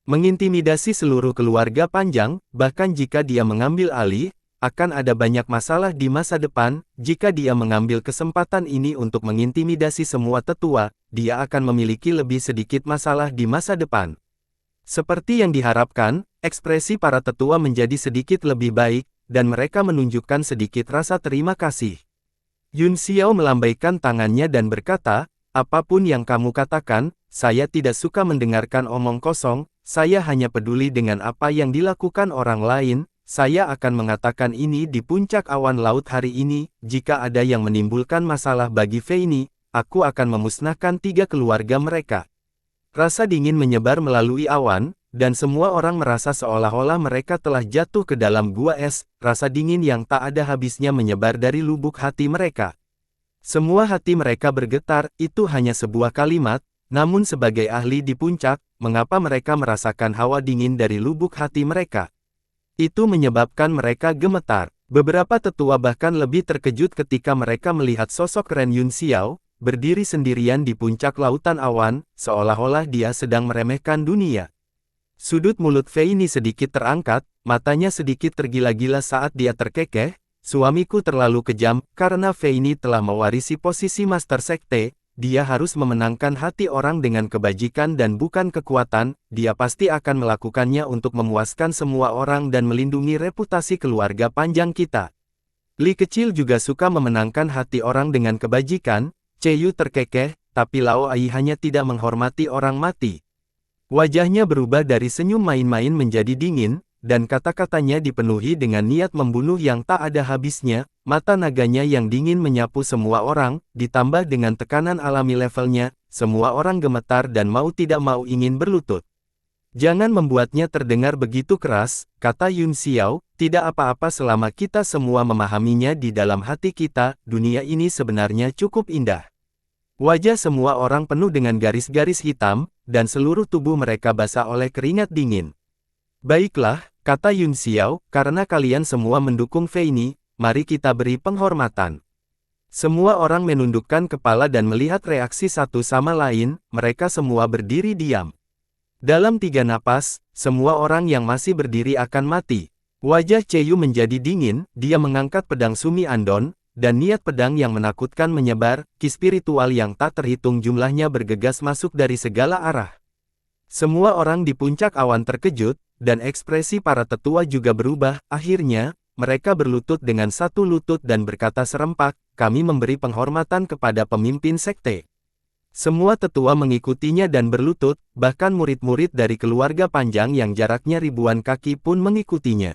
mengintimidasi seluruh keluarga panjang, bahkan jika dia mengambil alih, akan ada banyak masalah di masa depan, jika dia mengambil kesempatan ini untuk mengintimidasi semua tetua, dia akan memiliki lebih sedikit masalah di masa depan. Seperti yang diharapkan, ekspresi para tetua menjadi sedikit lebih baik, dan mereka menunjukkan sedikit rasa terima kasih. Yun Xiao melambaikan tangannya dan berkata, apapun yang kamu katakan, saya tidak suka mendengarkan omong kosong, saya hanya peduli dengan apa yang dilakukan orang lain, saya akan mengatakan ini di puncak awan laut hari ini, jika ada yang menimbulkan masalah bagi Fei ini, aku akan memusnahkan 3 keluarga mereka. Rasa dingin menyebar melalui awan, dan semua orang merasa seolah-olah mereka telah jatuh ke dalam gua es, rasa dingin yang tak ada habisnya menyebar dari lubuk hati mereka. Semua hati mereka bergetar, itu hanya sebuah kalimat, namun sebagai ahli di puncak, mengapa mereka merasakan hawa dingin dari lubuk hati mereka? Itu menyebabkan mereka gemetar. Beberapa tetua bahkan lebih terkejut ketika mereka melihat sosok Ren Yun Xiao, berdiri sendirian di puncak lautan awan, seolah-olah dia sedang meremehkan dunia. Sudut mulut Fei ini sedikit terangkat, matanya sedikit tergila-gila saat dia terkekeh, suamiku terlalu kejam, karena Fei ini telah mewarisi posisi Master Sekte, dia harus memenangkan hati orang dengan kebajikan dan bukan kekuatan, dia pasti akan melakukannya untuk memuaskan semua orang dan melindungi reputasi keluarga panjang kita. Li kecil juga suka memenangkan hati orang dengan kebajikan, Che Yu terkekeh, tapi Lao Ai hanya tidak menghormati orang mati. Wajahnya berubah dari senyum main-main menjadi dingin, dan kata-katanya dipenuhi dengan niat membunuh yang tak ada habisnya. Mata naganya yang dingin menyapu semua orang, ditambah dengan tekanan alami levelnya, semua orang gemetar dan mau tidak mau ingin berlutut. Jangan membuatnya terdengar begitu keras, kata Yun Xiao, tidak apa-apa selama kita semua memahaminya di dalam hati kita, dunia ini sebenarnya cukup indah. Wajah semua orang penuh dengan garis-garis hitam, dan seluruh tubuh mereka basah oleh keringat dingin. Baiklah, kata Yun Xiao, karena kalian semua mendukung Fei Ni, mari kita beri penghormatan. Semua orang menundukkan kepala dan melihat reaksi satu sama lain, mereka semua berdiri diam. Dalam 3 napas, semua orang yang masih berdiri akan mati. Wajah Cheyu menjadi dingin, dia mengangkat pedang Sumi Andon, dan niat pedang yang menakutkan menyebar, ki spiritual yang tak terhitung jumlahnya bergegas masuk dari segala arah. Semua orang di puncak awan terkejut, dan ekspresi para tetua juga berubah. Akhirnya, mereka berlutut dengan satu lutut dan berkata serempak, kami memberi penghormatan kepada pemimpin sekte. Semua tetua mengikutinya dan berlutut, bahkan murid-murid dari keluarga panjang yang jaraknya ribuan kaki pun mengikutinya.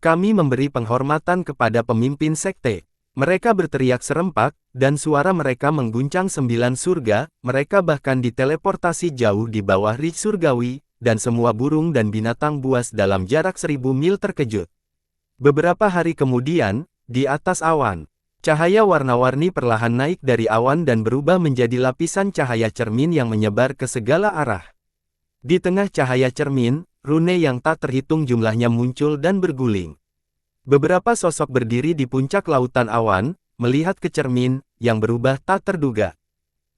Kami memberi penghormatan kepada pemimpin sekte. Mereka berteriak serempak, dan suara mereka mengguncang 9 surga, mereka bahkan diteleportasi jauh di bawah Ridge Surgawi, dan semua burung dan binatang buas dalam jarak 1000 mil terkejut. Beberapa hari kemudian, di atas awan, cahaya warna-warni perlahan naik dari awan dan berubah menjadi lapisan cahaya cermin yang menyebar ke segala arah. Di tengah cahaya cermin, rune yang tak terhitung jumlahnya muncul dan berguling. Beberapa sosok berdiri di puncak lautan awan, melihat ke cermin, yang berubah tak terduga.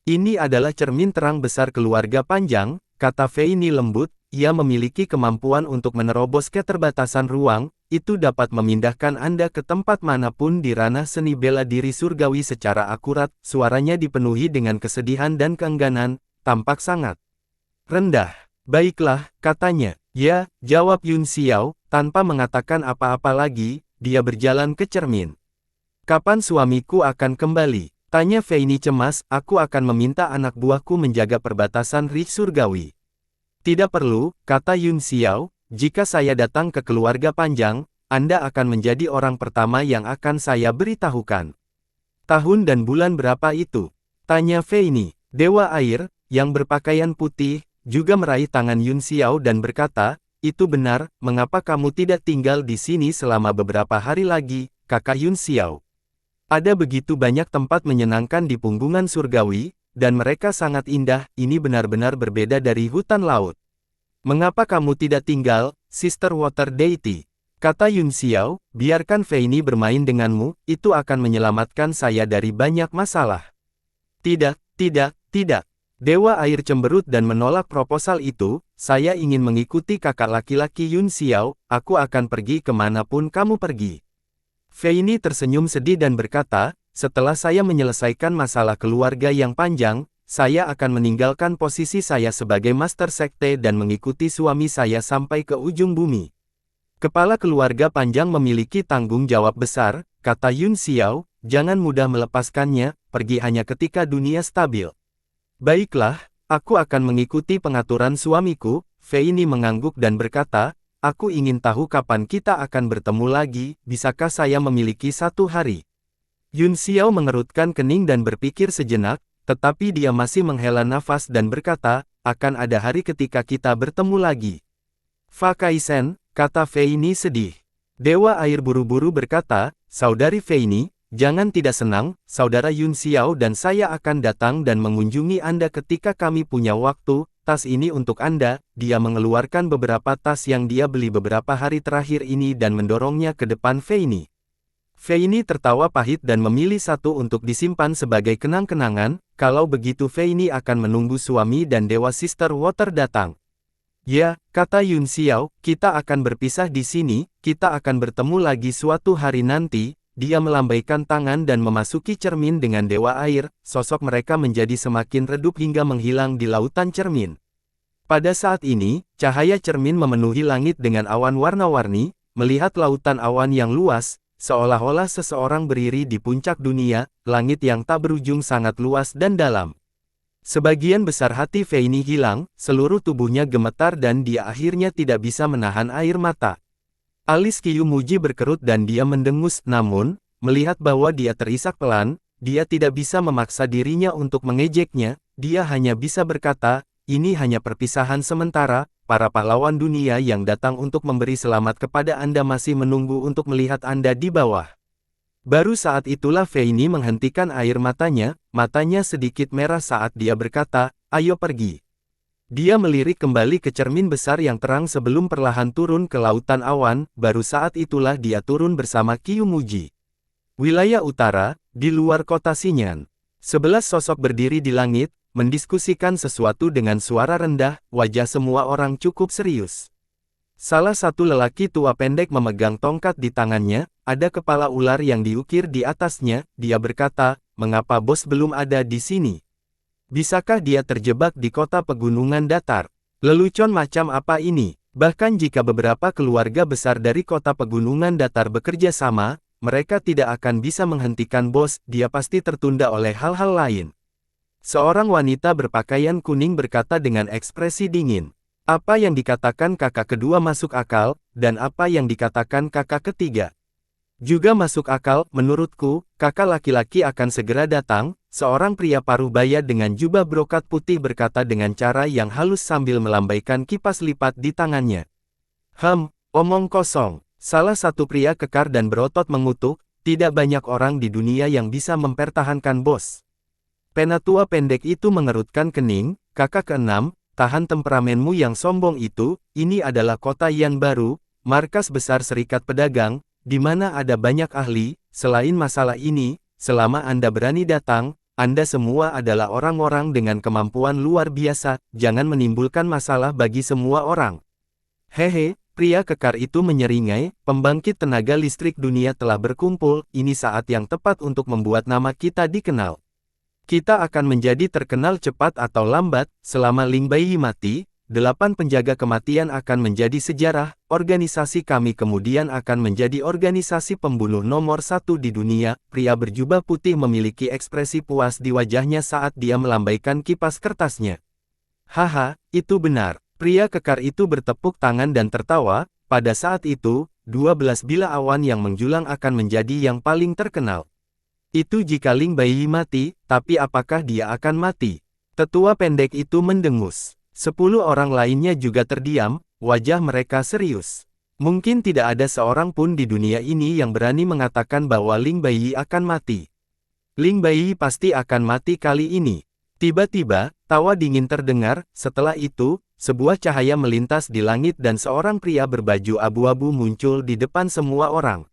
Ini adalah cermin terang besar keluarga panjang, kata Fei Ni lembut, ia memiliki kemampuan untuk menerobos keterbatasan ruang, itu dapat memindahkan Anda ke tempat manapun di ranah seni bela diri surgawi secara akurat. Suaranya dipenuhi dengan kesedihan dan keengganan, tampak sangat rendah. Baiklah, katanya. Ya, jawab Yun Xiao, tanpa mengatakan apa-apa lagi, dia berjalan ke cermin. Kapan suamiku akan kembali? Tanya Fei Ni cemas, aku akan meminta anak buahku menjaga perbatasan Ridge Surgawi. Tidak perlu, kata Yun Xiao. Jika saya datang ke keluarga panjang, Anda akan menjadi orang pertama yang akan saya beritahukan. Tahun dan bulan berapa itu? Tanya Fei Ni. Dewa air, yang berpakaian putih, juga meraih tangan Yun Xiao dan berkata, itu benar, mengapa kamu tidak tinggal di sini selama beberapa hari lagi, kakak Yun Xiao? Ada begitu banyak tempat menyenangkan di punggungan surgawi, dan mereka sangat indah, ini benar-benar berbeda dari hutan laut. Mengapa kamu tidak tinggal, Sister Water Deity? Kata Yun Xiao, biarkan Fei Ni bermain denganmu, itu akan menyelamatkan saya dari banyak masalah. Tidak, tidak, tidak. Dewa air cemberut dan menolak proposal itu, saya ingin mengikuti kakak laki-laki Yun Xiao, aku akan pergi kemanapun kamu pergi. Fei Ni tersenyum sedih dan berkata, setelah saya menyelesaikan masalah keluarga yang panjang, saya akan meninggalkan posisi saya sebagai master sekte dan mengikuti suami saya sampai ke ujung bumi. Kepala keluarga panjang memiliki tanggung jawab besar, kata Yun Xiao, jangan mudah melepaskannya, pergi hanya ketika dunia stabil. Baiklah, aku akan mengikuti pengaturan suamiku. Fei Ni mengangguk dan berkata, aku ingin tahu kapan kita akan bertemu lagi, bisakah saya memiliki satu hari? Yun Xiao mengerutkan kening dan berpikir sejenak, tetapi dia masih menghela nafas dan berkata, akan ada hari ketika kita bertemu lagi. Fa Kaisen, kata Fei Ni sedih. Dewa air buru-buru berkata, saudari Fei Ni, jangan tidak senang, saudara Yun Xiao dan saya akan datang dan mengunjungi Anda ketika kami punya waktu, tas ini untuk Anda. Dia mengeluarkan beberapa tas yang dia beli beberapa hari terakhir ini dan mendorongnya ke depan Fei Ni. Fei Ni tertawa pahit dan memilih satu untuk disimpan sebagai kenang-kenangan, kalau begitu Fei Ni akan menunggu suami dan Dewa Sister Water datang. Ya, kata Yun Xiao, kita akan berpisah di sini, kita akan bertemu lagi suatu hari nanti. Dia melambaikan tangan dan memasuki cermin dengan Dewa Air, sosok mereka menjadi semakin redup hingga menghilang di lautan cermin. Pada saat ini, cahaya cermin memenuhi langit dengan awan warna-warni, melihat lautan awan yang luas, seolah-olah seseorang berdiri di puncak dunia, langit yang tak berujung sangat luas dan dalam. Sebagian besar hati Fei Ni hilang, seluruh tubuhnya gemetar dan dia akhirnya tidak bisa menahan air mata. Alis Kyumuji berkerut dan dia mendengus, namun, melihat bahwa dia terisak pelan, dia tidak bisa memaksa dirinya untuk mengejeknya, dia hanya bisa berkata, ini hanya perpisahan sementara, para pahlawan dunia yang datang untuk memberi selamat kepada Anda masih menunggu untuk melihat Anda di bawah. Baru saat itulah Feini menghentikan air matanya sedikit merah saat dia berkata, ayo pergi. Dia melirik kembali ke cermin besar yang terang sebelum perlahan turun ke lautan awan, baru saat itulah dia turun bersama Kyumuji. Wilayah utara, di luar kota Xinyan. 11 sosok berdiri di langit, mendiskusikan sesuatu dengan suara rendah, wajah semua orang cukup serius. Salah satu lelaki tua pendek memegang tongkat di tangannya, ada kepala ular yang diukir di atasnya, dia berkata, mengapa bos belum ada di sini? Bisakah dia terjebak di kota pegunungan datar? Lelucon macam apa ini? Bahkan jika beberapa keluarga besar dari kota pegunungan datar bekerja sama, mereka tidak akan bisa menghentikan bos, dia pasti tertunda oleh hal-hal lain. Seorang wanita berpakaian kuning berkata dengan ekspresi dingin. Apa yang dikatakan kakak kedua masuk akal, dan apa yang dikatakan kakak ketiga juga masuk akal, menurutku, kakak laki-laki akan segera datang, seorang pria paruh baya dengan jubah brokat putih berkata dengan cara yang halus sambil melambaikan kipas lipat di tangannya. Omong kosong. Salah satu pria kekar dan berotot mengutuk, tidak banyak orang di dunia yang bisa mempertahankan bos. Penatua pendek itu mengerutkan kening, kakak keenam, tahan temperamenmu yang sombong itu, ini adalah kota Yan baru, markas besar serikat pedagang, di mana ada banyak ahli, selain masalah ini, selama Anda berani datang, Anda semua adalah orang-orang dengan kemampuan luar biasa, jangan menimbulkan masalah bagi semua orang. Hehe, pria kekar itu menyeringai, pembangkit tenaga listrik dunia telah berkumpul, ini saat yang tepat untuk membuat nama kita dikenal. Kita akan menjadi terkenal cepat atau lambat, selama Ling Baiyi mati, 8 penjaga kematian akan menjadi sejarah, organisasi kami kemudian akan menjadi organisasi pembunuh nomor 1 di dunia. Pria berjubah putih memiliki ekspresi puas di wajahnya saat dia melambaikan kipas kertasnya. Haha, itu benar. Pria kekar itu bertepuk tangan dan tertawa, pada saat itu, 12 bilah awan yang menjulang akan menjadi yang paling terkenal. Itu jika Ling Baiyi mati, tapi apakah dia akan mati? Tetua pendek itu mendengus. 10 orang lainnya juga terdiam, wajah mereka serius. Mungkin tidak ada seorang pun di dunia ini yang berani mengatakan bahwa Ling Baiyi akan mati. Ling Baiyi pasti akan mati kali ini. Tiba-tiba, tawa dingin terdengar, setelah itu, sebuah cahaya melintas di langit dan seorang pria berbaju abu-abu muncul di depan semua orang.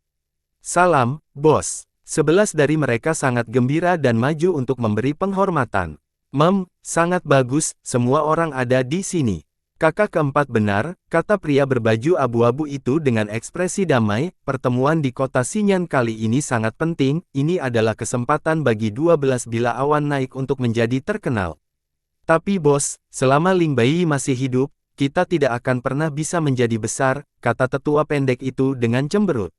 Salam, bos. 11 dari mereka sangat gembira dan maju untuk memberi penghormatan. Sangat bagus, semua orang ada di sini. Kakak keempat benar, kata pria berbaju abu-abu itu dengan ekspresi damai, pertemuan di kota Xinyan kali ini sangat penting, ini adalah kesempatan bagi 12 bilah awan naik untuk menjadi terkenal. Tapi bos, selama Ling Baiyi masih hidup, kita tidak akan pernah bisa menjadi besar, kata tetua pendek itu dengan cemberut.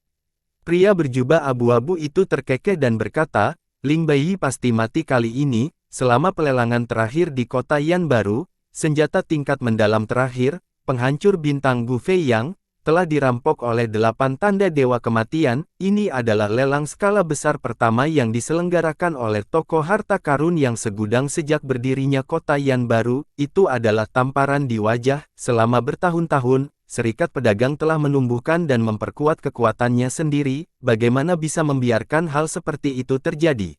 Pria berjubah abu-abu itu terkekeh dan berkata, Ling Baiyi pasti mati kali ini. Selama pelelangan terakhir di kota Yan baru, senjata tingkat mendalam terakhir, penghancur bintang Gu Fei Yang, telah dirampok oleh 8 tanda dewa kematian. Ini adalah lelang skala besar pertama yang diselenggarakan oleh toko harta karun yang segudang sejak berdirinya kota Yan baru. Itu adalah tamparan di wajah. Selama bertahun-tahun, serikat pedagang telah menumbuhkan dan memperkuat kekuatannya sendiri. Bagaimana bisa membiarkan hal seperti itu terjadi?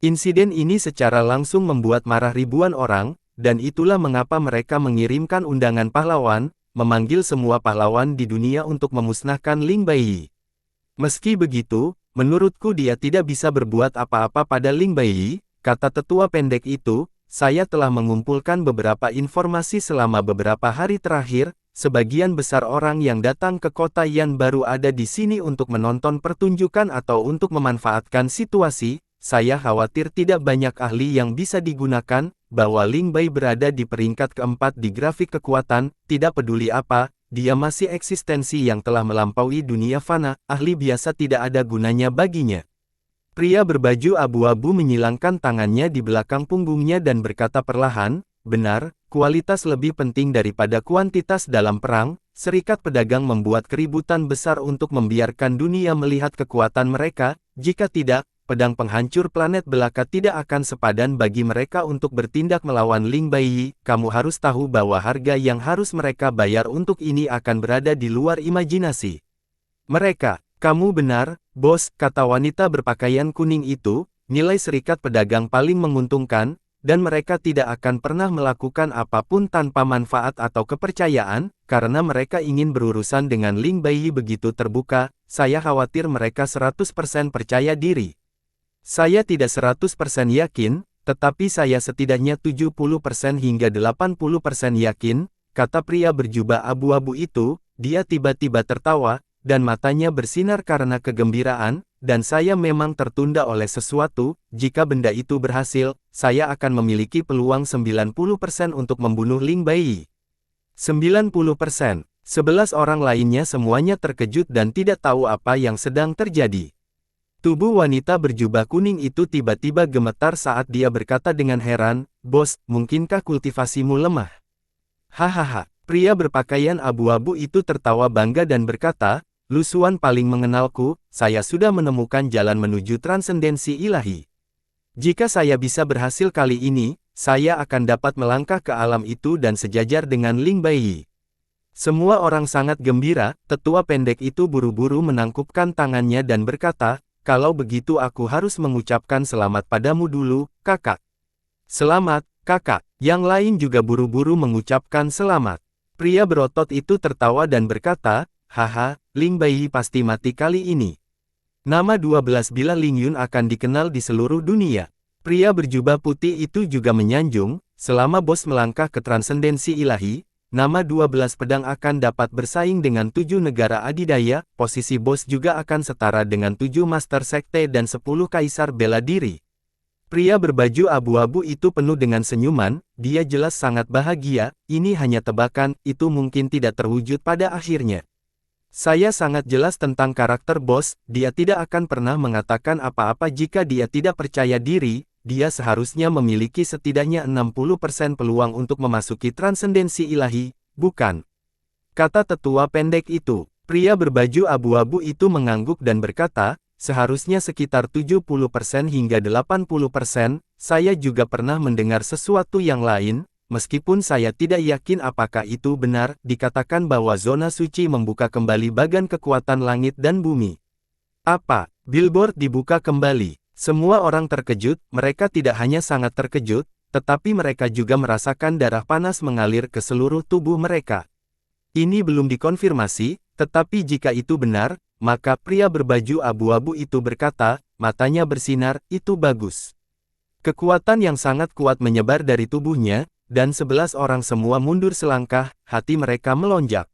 Insiden ini secara langsung membuat marah ribuan orang, dan itulah mengapa mereka mengirimkan undangan pahlawan, memanggil semua pahlawan di dunia untuk memusnahkan Ling Baiyi. Meski begitu, menurutku dia tidak bisa berbuat apa-apa pada Ling Baiyi, kata tetua pendek itu, saya telah mengumpulkan beberapa informasi selama beberapa hari terakhir, sebagian besar orang yang datang ke kota Yan baru ada di sini untuk menonton pertunjukan atau untuk memanfaatkan situasi. Saya khawatir tidak banyak ahli yang bisa digunakan, bahwa Ling Baiyi berada di peringkat keempat di grafik kekuatan, tidak peduli apa, dia masih eksistensi yang telah melampaui dunia fana, ahli biasa tidak ada gunanya baginya. Pria berbaju abu-abu menyilangkan tangannya di belakang punggungnya dan berkata perlahan, benar, kualitas lebih penting daripada kuantitas dalam perang, serikat pedagang membuat keributan besar untuk membiarkan dunia melihat kekuatan mereka, jika tidak, pedang penghancur planet belaka tidak akan sepadan bagi mereka untuk bertindak melawan Ling Baiyi. Kamu harus tahu bahwa harga yang harus mereka bayar untuk ini akan berada di luar imajinasi mereka. Kamu benar, bos, kata wanita berpakaian kuning itu, nilai serikat pedagang paling menguntungkan, dan mereka tidak akan pernah melakukan apapun tanpa manfaat atau kepercayaan, karena mereka ingin berurusan dengan Ling Baiyi begitu terbuka. Saya khawatir mereka 100% percaya diri. Saya tidak 100% yakin, tetapi saya setidaknya 70% hingga 80% yakin, kata pria berjubah abu-abu itu. Dia tiba-tiba tertawa, dan matanya bersinar karena kegembiraan, dan saya memang tertunda oleh sesuatu. Jika benda itu berhasil, saya akan memiliki peluang 90% untuk membunuh Ling Baiyi. 90%. 11 orang lainnya semuanya terkejut dan tidak tahu apa yang sedang terjadi. Tubuh wanita berjubah kuning itu tiba-tiba gemetar saat dia berkata dengan heran, "Bos, mungkinkah kultivasimu lemah?" Hahaha, pria berpakaian abu-abu itu tertawa bangga dan berkata, "Lusuan paling mengenalku, saya sudah menemukan jalan menuju transendensi ilahi. Jika saya bisa berhasil kali ini, saya akan dapat melangkah ke alam itu dan sejajar dengan Ling Baiyi." Semua orang sangat gembira. Tetua pendek itu buru-buru menangkupkan tangannya dan berkata, "Kalau begitu aku harus mengucapkan selamat padamu dulu, kakak." "Selamat, kakak." Yang lain juga buru-buru mengucapkan selamat. Pria berotot itu tertawa dan berkata, "Haha, Ling Baiyi pasti mati kali ini. Nama 12 Bila Ling Yun akan dikenal di seluruh dunia." Pria berjubah putih itu juga menyanjung, "Selama bos melangkah ke transendensi ilahi, nama 12 pedang akan dapat bersaing dengan 7 negara adidaya, posisi bos juga akan setara dengan 7 master sekte dan 10 kaisar bela diri." Pria berbaju abu-abu itu penuh dengan senyuman, dia jelas sangat bahagia. "Ini hanya tebakan, itu mungkin tidak terwujud pada akhirnya. Saya sangat jelas tentang karakter bos, dia tidak akan pernah mengatakan apa-apa jika dia tidak percaya diri, dia seharusnya memiliki setidaknya 60% peluang untuk memasuki transendensi ilahi, bukan?" kata tetua pendek itu. Pria berbaju abu-abu itu mengangguk dan berkata, "Seharusnya sekitar 70% hingga 80%, saya juga pernah mendengar sesuatu yang lain, meskipun saya tidak yakin apakah itu benar, dikatakan bahwa zona suci membuka kembali bagan kekuatan langit dan bumi." "Apa?" Billboard dibuka kembali. Semua orang terkejut. Mereka tidak hanya sangat terkejut, tetapi mereka juga merasakan darah panas mengalir ke seluruh tubuh mereka. Ini belum dikonfirmasi, tetapi jika itu benar, maka pria berbaju abu-abu itu berkata, matanya bersinar, "Itu bagus." Kekuatan yang sangat kuat menyebar dari tubuhnya, dan 11 orang semua mundur selangkah, hati mereka melonjak.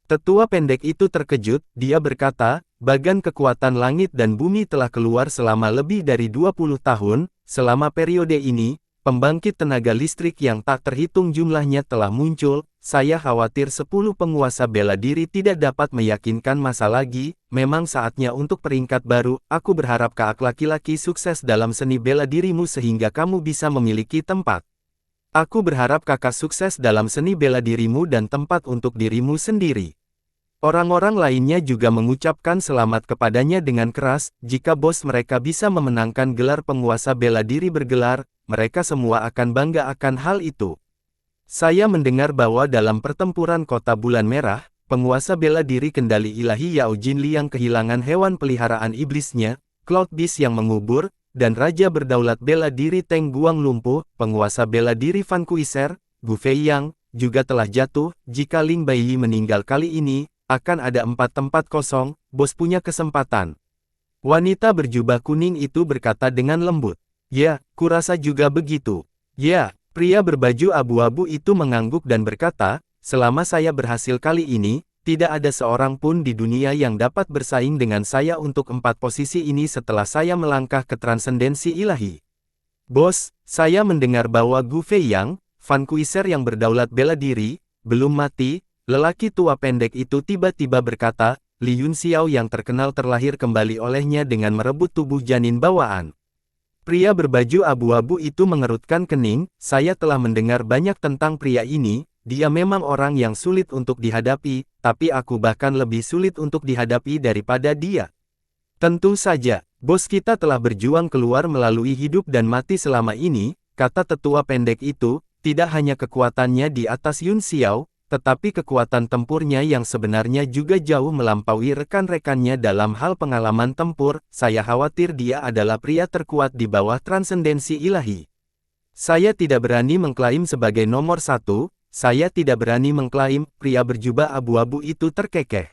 Tetua pendek itu terkejut, dia berkata, "Bagan kekuatan langit dan bumi telah keluar selama lebih dari 20 tahun, selama periode ini, pembangkit tenaga listrik yang tak terhitung jumlahnya telah muncul, saya khawatir 10 penguasa bela diri tidak dapat meyakinkan masa lagi, memang saatnya untuk peringkat baru, aku berharap kak laki-laki sukses dalam seni bela dirimu sehingga kamu bisa memiliki tempat. Aku berharap kakak sukses dalam seni bela dirimu dan tempat untuk dirimu sendiri." Orang-orang lainnya juga mengucapkan selamat kepadanya dengan keras. Jika bos mereka bisa memenangkan gelar penguasa bela diri bergelar, mereka semua akan bangga akan hal itu. "Saya mendengar bahwa dalam pertempuran kota bulan merah, penguasa bela diri kendali ilahi Yao Jinli yang kehilangan hewan peliharaan iblisnya, Cloud Beast yang mengubur, dan raja berdaulat bela diri Teng Guang lumpuh, penguasa bela diri Fan Kuiser, Gu Fei Yang, juga telah jatuh. Jika Ling Baiyi meninggal kali ini, akan ada 4 tempat kosong, bos punya kesempatan." Wanita berjubah kuning itu berkata dengan lembut. "Ya, kurasa juga begitu." "Ya." Pria berbaju abu-abu itu mengangguk dan berkata, "Selama saya berhasil kali ini, tidak ada seorang pun di dunia yang dapat bersaing dengan saya untuk 4 posisi ini setelah saya melangkah ke transendensi ilahi." "Bos, saya mendengar bahwa Gu Fei Yang, Fan Kuiser yang berdaulat bela diri, belum mati." Lelaki tua pendek itu tiba-tiba berkata, "Li Yun Xiao yang terkenal terlahir kembali olehnya dengan merebut tubuh janin bawaan." Pria berbaju abu-abu itu mengerutkan kening, "Saya telah mendengar banyak tentang pria ini, dia memang orang yang sulit untuk dihadapi, tapi aku bahkan lebih sulit untuk dihadapi daripada dia. Tentu saja, bos kita telah berjuang keluar melalui hidup dan mati selama ini, kata tetua pendek itu, tidak hanya kekuatannya di atas Yun Xiao, tetapi kekuatan tempurnya yang sebenarnya juga jauh melampaui rekan-rekannya dalam hal pengalaman tempur. Saya khawatir dia adalah pria terkuat di bawah transendensi ilahi. Saya tidak berani mengklaim sebagai nomor satu, saya tidak berani mengklaim, pria berjubah abu-abu itu terkekeh.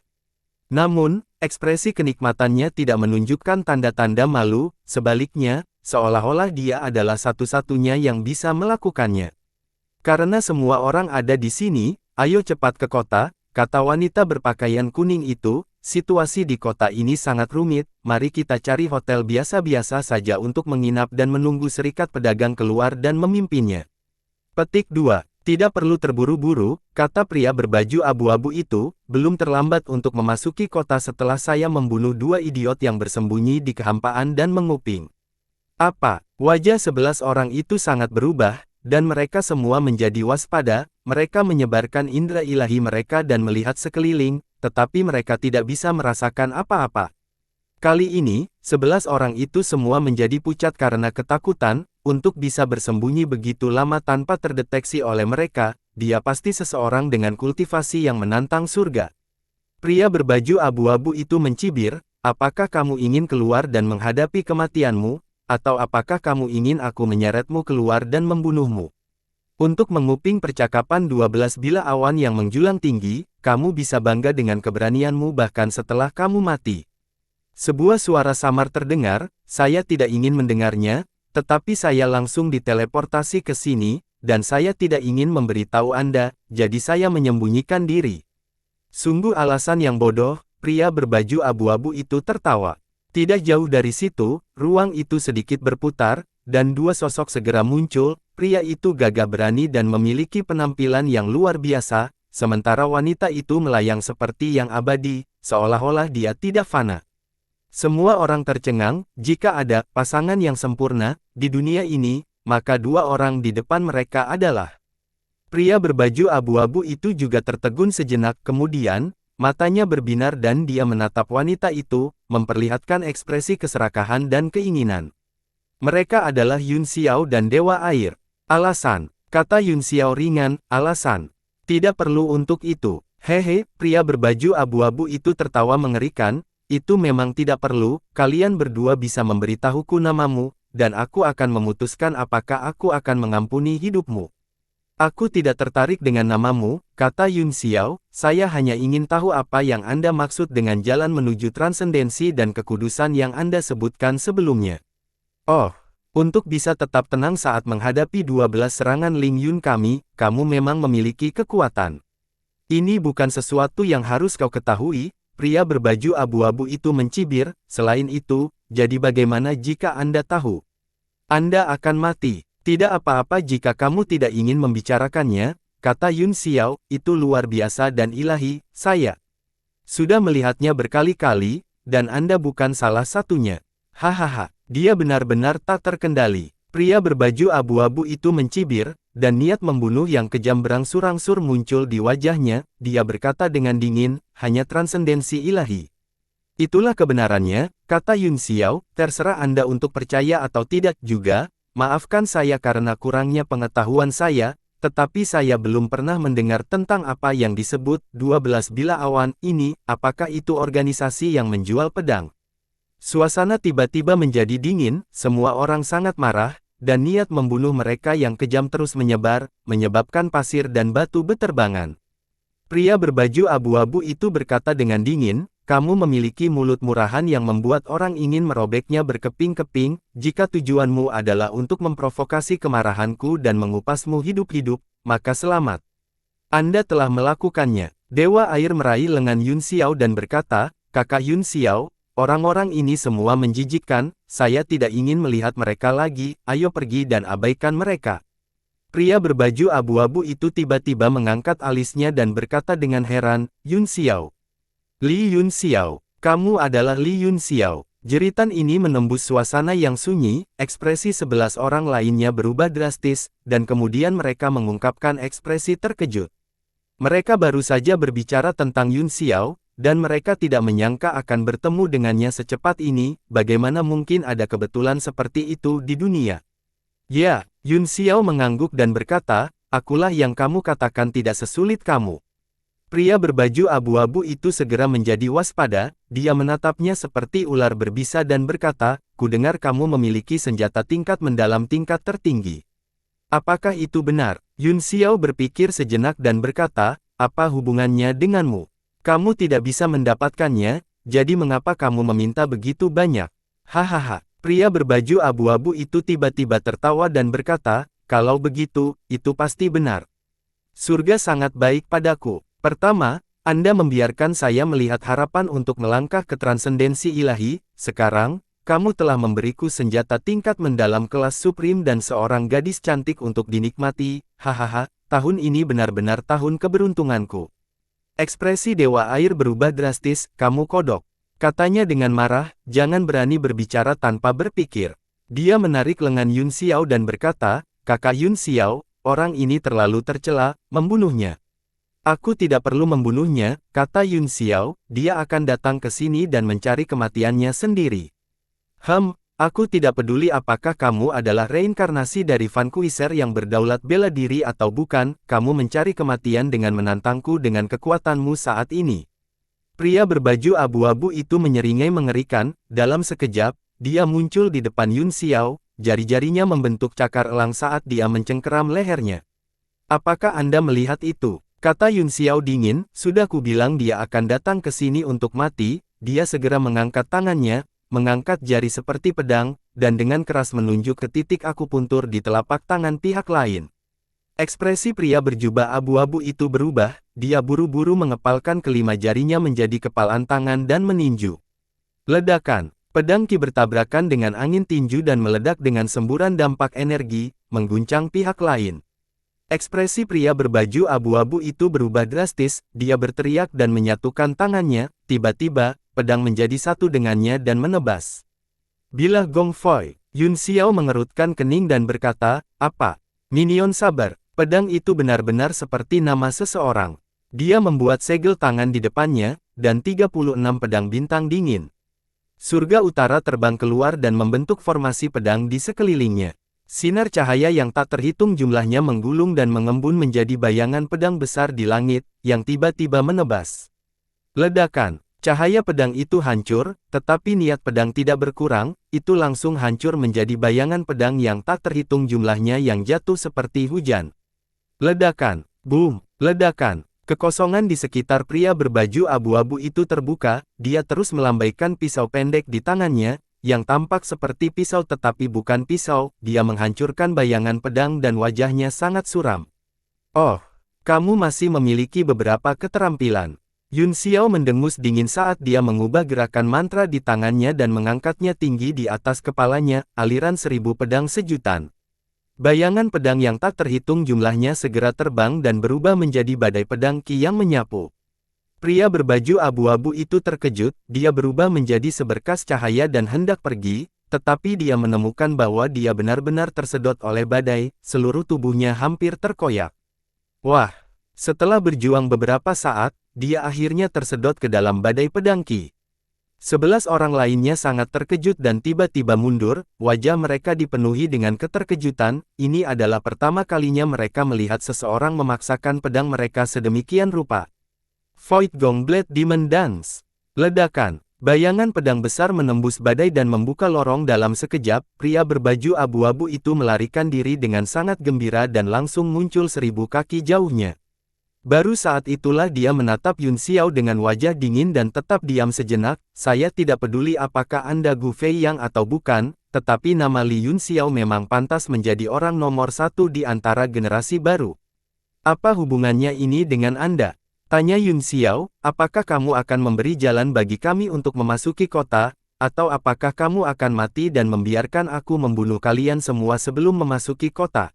Namun, ekspresi kenikmatannya tidak menunjukkan tanda-tanda malu, sebaliknya, seolah-olah dia adalah satu-satunya yang bisa melakukannya. Karena semua orang ada di sini, ayo cepat ke kota, kata wanita berpakaian kuning itu, situasi di kota ini sangat rumit, mari kita cari hotel biasa-biasa saja untuk menginap dan menunggu serikat pedagang keluar dan memimpinnya. Petik 2. Tidak perlu terburu-buru, kata pria berbaju abu-abu itu, belum terlambat untuk memasuki kota setelah saya membunuh 2 idiot yang bersembunyi di kehampaan dan menguping. Apa? Wajah 11 orang itu sangat berubah, dan mereka semua menjadi waspada, mereka menyebarkan indera ilahi mereka dan melihat sekeliling, tetapi mereka tidak bisa merasakan apa-apa. Kali ini, 11 orang itu semua menjadi pucat karena ketakutan, untuk bisa bersembunyi begitu lama tanpa terdeteksi oleh mereka, dia pasti seseorang dengan kultivasi yang menantang surga. Pria berbaju abu-abu itu mencibir, apakah kamu ingin keluar dan menghadapi kematianmu? Atau apakah kamu ingin aku menyeretmu keluar dan membunuhmu? Untuk menguping percakapan 12 bila awan yang menjulang tinggi, kamu bisa bangga dengan keberanianmu bahkan setelah kamu mati. Sebuah suara samar terdengar, saya tidak ingin mendengarnya, tetapi saya langsung diteleportasi ke sini, dan saya tidak ingin memberitahu Anda, jadi saya menyembunyikan diri. Sungguh alasan yang bodoh, pria berbaju abu-abu itu tertawa. Tidak jauh dari situ, ruang itu sedikit berputar, dan 2 sosok segera muncul, pria itu gagah berani dan memiliki penampilan yang luar biasa, sementara wanita itu melayang seperti yang abadi, seolah-olah dia tidak fana. Semua orang tercengang, jika ada pasangan yang sempurna di dunia ini, maka 2 orang di depan mereka adalah. Pria berbaju abu-abu itu juga tertegun sejenak, kemudian, matanya berbinar dan dia menatap wanita itu, memperlihatkan ekspresi keserakahan dan keinginan. Mereka adalah Yun Xiao dan Dewa Air. Alasan, kata Yun Xiao ringan, alasan. Tidak perlu untuk itu. Hehe, pria berbaju abu-abu itu tertawa mengerikan, itu memang tidak perlu, kalian berdua bisa memberitahuku namamu, dan aku akan memutuskan apakah aku akan mengampuni hidupmu. Aku tidak tertarik dengan namamu, kata Yun Xiao, saya hanya ingin tahu apa yang Anda maksud dengan jalan menuju transendensi dan kekudusan yang Anda sebutkan sebelumnya. Oh, untuk bisa tetap tenang saat menghadapi 12 serangan Ling Yun kami, kamu memang memiliki kekuatan. Ini bukan sesuatu yang harus kau ketahui, pria berbaju abu-abu itu mencibir, selain itu, jadi bagaimana jika Anda tahu? Anda akan mati. Tidak apa-apa jika kamu tidak ingin membicarakannya, kata Yun Xiao, itu luar biasa dan ilahi, saya sudah melihatnya berkali-kali, dan Anda bukan salah satunya. Hahaha, dia benar-benar tak terkendali. Pria berbaju abu-abu itu mencibir, dan niat membunuh yang kejam berangsur-angsur muncul di wajahnya, dia berkata dengan dingin, hanya transendensi ilahi. Itulah kebenarannya, kata Yun Xiao, terserah Anda untuk percaya atau tidak juga. Maafkan saya karena kurangnya pengetahuan saya, tetapi saya belum pernah mendengar tentang apa yang disebut 12 bila awan ini, apakah itu organisasi yang menjual pedang? Suasana tiba-tiba menjadi dingin, semua orang sangat marah, dan niat membunuh mereka yang kejam terus menyebar, menyebabkan pasir dan batu beterbangan. Pria berbaju abu-abu itu berkata dengan dingin, kamu memiliki mulut murahan yang membuat orang ingin merobeknya berkeping-keping, jika tujuanmu adalah untuk memprovokasi kemarahanku dan mengupasmu hidup-hidup, maka selamat. Anda telah melakukannya. Dewa Air meraih lengan Yun Xiao dan berkata, Kakak Yun Xiao, orang-orang ini semua menjijikkan, saya tidak ingin melihat mereka lagi, ayo pergi dan abaikan mereka. Pria berbaju abu-abu itu tiba-tiba mengangkat alisnya dan berkata dengan heran, Yun Xiao. Li Yun Xiao, kamu adalah Li Yun Xiao. Jeritan ini menembus suasana yang sunyi, ekspresi 11 orang lainnya berubah drastis, dan kemudian mereka mengungkapkan ekspresi terkejut. Mereka baru saja berbicara tentang Yun Xiao, dan mereka tidak menyangka akan bertemu dengannya secepat ini. Bagaimana mungkin ada kebetulan seperti itu di dunia? Ya, Yun Xiao mengangguk dan berkata, akulah yang kamu katakan tidak sesulit kamu. Pria berbaju abu-abu itu segera menjadi waspada, dia menatapnya seperti ular berbisa dan berkata, kudengar kamu memiliki senjata tingkat mendalam tingkat tertinggi. Apakah itu benar? Yun Xiao berpikir sejenak dan berkata, apa hubungannya denganmu? Kamu tidak bisa mendapatkannya, jadi mengapa kamu meminta begitu banyak? Hahaha, pria berbaju abu-abu itu tiba-tiba tertawa dan berkata, kalau begitu, itu pasti benar. Surga sangat baik padaku. Pertama, Anda membiarkan saya melihat harapan untuk melangkah ke transendensi ilahi, sekarang, kamu telah memberiku senjata tingkat mendalam kelas supreme dan seorang gadis cantik untuk dinikmati, hahaha, tahun ini benar-benar tahun keberuntunganku. Ekspresi Dewa Air berubah drastis, kamu kodok. Katanya dengan marah, jangan berani berbicara tanpa berpikir. Dia menarik lengan Yun Xiao dan berkata, kakak Yun Xiao, orang ini terlalu tercela, membunuhnya. Aku tidak perlu membunuhnya, kata Yun Xiao, dia akan datang ke sini dan mencari kematiannya sendiri. Aku tidak peduli apakah kamu adalah reinkarnasi dari Vanquisher yang berdaulat bela diri atau bukan, kamu mencari kematian dengan menantangku dengan kekuatanmu saat ini. Pria berbaju abu-abu itu menyeringai mengerikan, dalam sekejap, dia muncul di depan Yun Xiao, jari-jarinya membentuk cakar elang saat dia mencengkeram lehernya. Apakah Anda melihat itu? Kata Yun Xiao dingin, sudah kubilang dia akan datang ke sini untuk mati, dia segera mengangkat tangannya, mengangkat jari seperti pedang, dan dengan keras menunjuk ke titik akupuntur di telapak tangan pihak lain. Ekspresi pria berjubah abu-abu itu berubah, dia buru-buru mengepalkan kelima jarinya menjadi kepalan tangan dan meninju. Ledakan, pedang Qi bertabrakan dengan angin tinju dan meledak dengan semburan dampak energi, mengguncang pihak lain. Ekspresi pria berbaju abu-abu itu berubah drastis, dia berteriak dan menyatukan tangannya, tiba-tiba, pedang menjadi satu dengannya dan menebas. Bilah Gong Foi, Yun Xiao mengerutkan kening dan berkata, apa? Minion sabar, pedang itu benar-benar seperti nama seseorang. Dia membuat segel tangan di depannya, dan 36 pedang bintang dingin. Surga utara terbang keluar dan membentuk formasi pedang di sekelilingnya. Sinar cahaya yang tak terhitung jumlahnya menggulung dan mengembun menjadi bayangan pedang besar di langit, yang tiba-tiba menebas. Ledakan. Cahaya pedang itu hancur, tetapi niat pedang tidak berkurang, itu langsung hancur menjadi bayangan pedang yang tak terhitung jumlahnya yang jatuh seperti hujan. Ledakan, boom, ledakan, kekosongan di sekitar pria berbaju abu-abu itu terbuka, dia terus melambaikan pisau pendek di tangannya, yang tampak seperti pisau tetapi bukan pisau, dia menghancurkan bayangan pedang dan wajahnya sangat suram. Oh, kamu masih memiliki beberapa keterampilan. Yun Xiao mendengus dingin saat dia mengubah gerakan mantra di tangannya dan mengangkatnya tinggi di atas kepalanya, aliran 1000 pedang sejutan. Bayangan pedang yang tak terhitung jumlahnya segera terbang dan berubah menjadi badai pedang Qi yang menyapu. Pria berbaju abu-abu itu terkejut, dia berubah menjadi seberkas cahaya dan hendak pergi, tetapi dia menemukan bahwa dia benar-benar tersedot oleh badai, seluruh tubuhnya hampir terkoyak. Wah! Setelah berjuang beberapa saat, dia akhirnya tersedot ke dalam badai pedang Qi. 11 orang lainnya sangat terkejut dan tiba-tiba mundur, wajah mereka dipenuhi dengan keterkejutan, ini adalah pertama kalinya mereka melihat seseorang memaksakan pedang mereka sedemikian rupa. Void Gong Blade Demon Dance. Ledakan. Bayangan pedang besar menembus badai dan membuka lorong dalam sekejap, pria berbaju abu-abu itu melarikan diri dengan sangat gembira dan langsung muncul 1000 kaki jauhnya. Baru saat itulah dia menatap Yun Xiao dengan wajah dingin dan tetap diam sejenak, saya tidak peduli apakah Anda Gu Fei Yang atau bukan, tetapi nama Li Yun Xiao memang pantas menjadi orang nomor 1 di antara generasi baru. Apa hubungannya ini dengan Anda? Tanya Yun Xiao, apakah kamu akan memberi jalan bagi kami untuk memasuki kota, atau apakah kamu akan mati dan membiarkan aku membunuh kalian semua sebelum memasuki kota?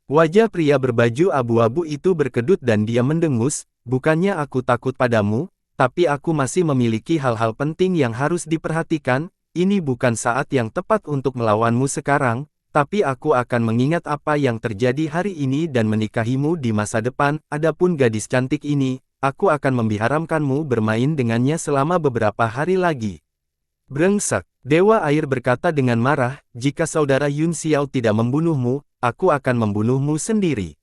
Wajah pria berbaju abu-abu itu berkedut dan dia mendengus, bukannya aku takut padamu, tapi aku masih memiliki hal-hal penting yang harus diperhatikan, ini bukan saat yang tepat untuk melawanmu sekarang, Tapi aku akan mengingat apa yang terjadi hari ini dan menikahimu di masa depan. Adapun gadis cantik ini, aku akan membiarkanmu bermain dengannya selama beberapa hari lagi. Brengsek, Dewa Air berkata dengan marah, jika saudara Yun Xiao tidak membunuhmu, aku akan membunuhmu sendiri.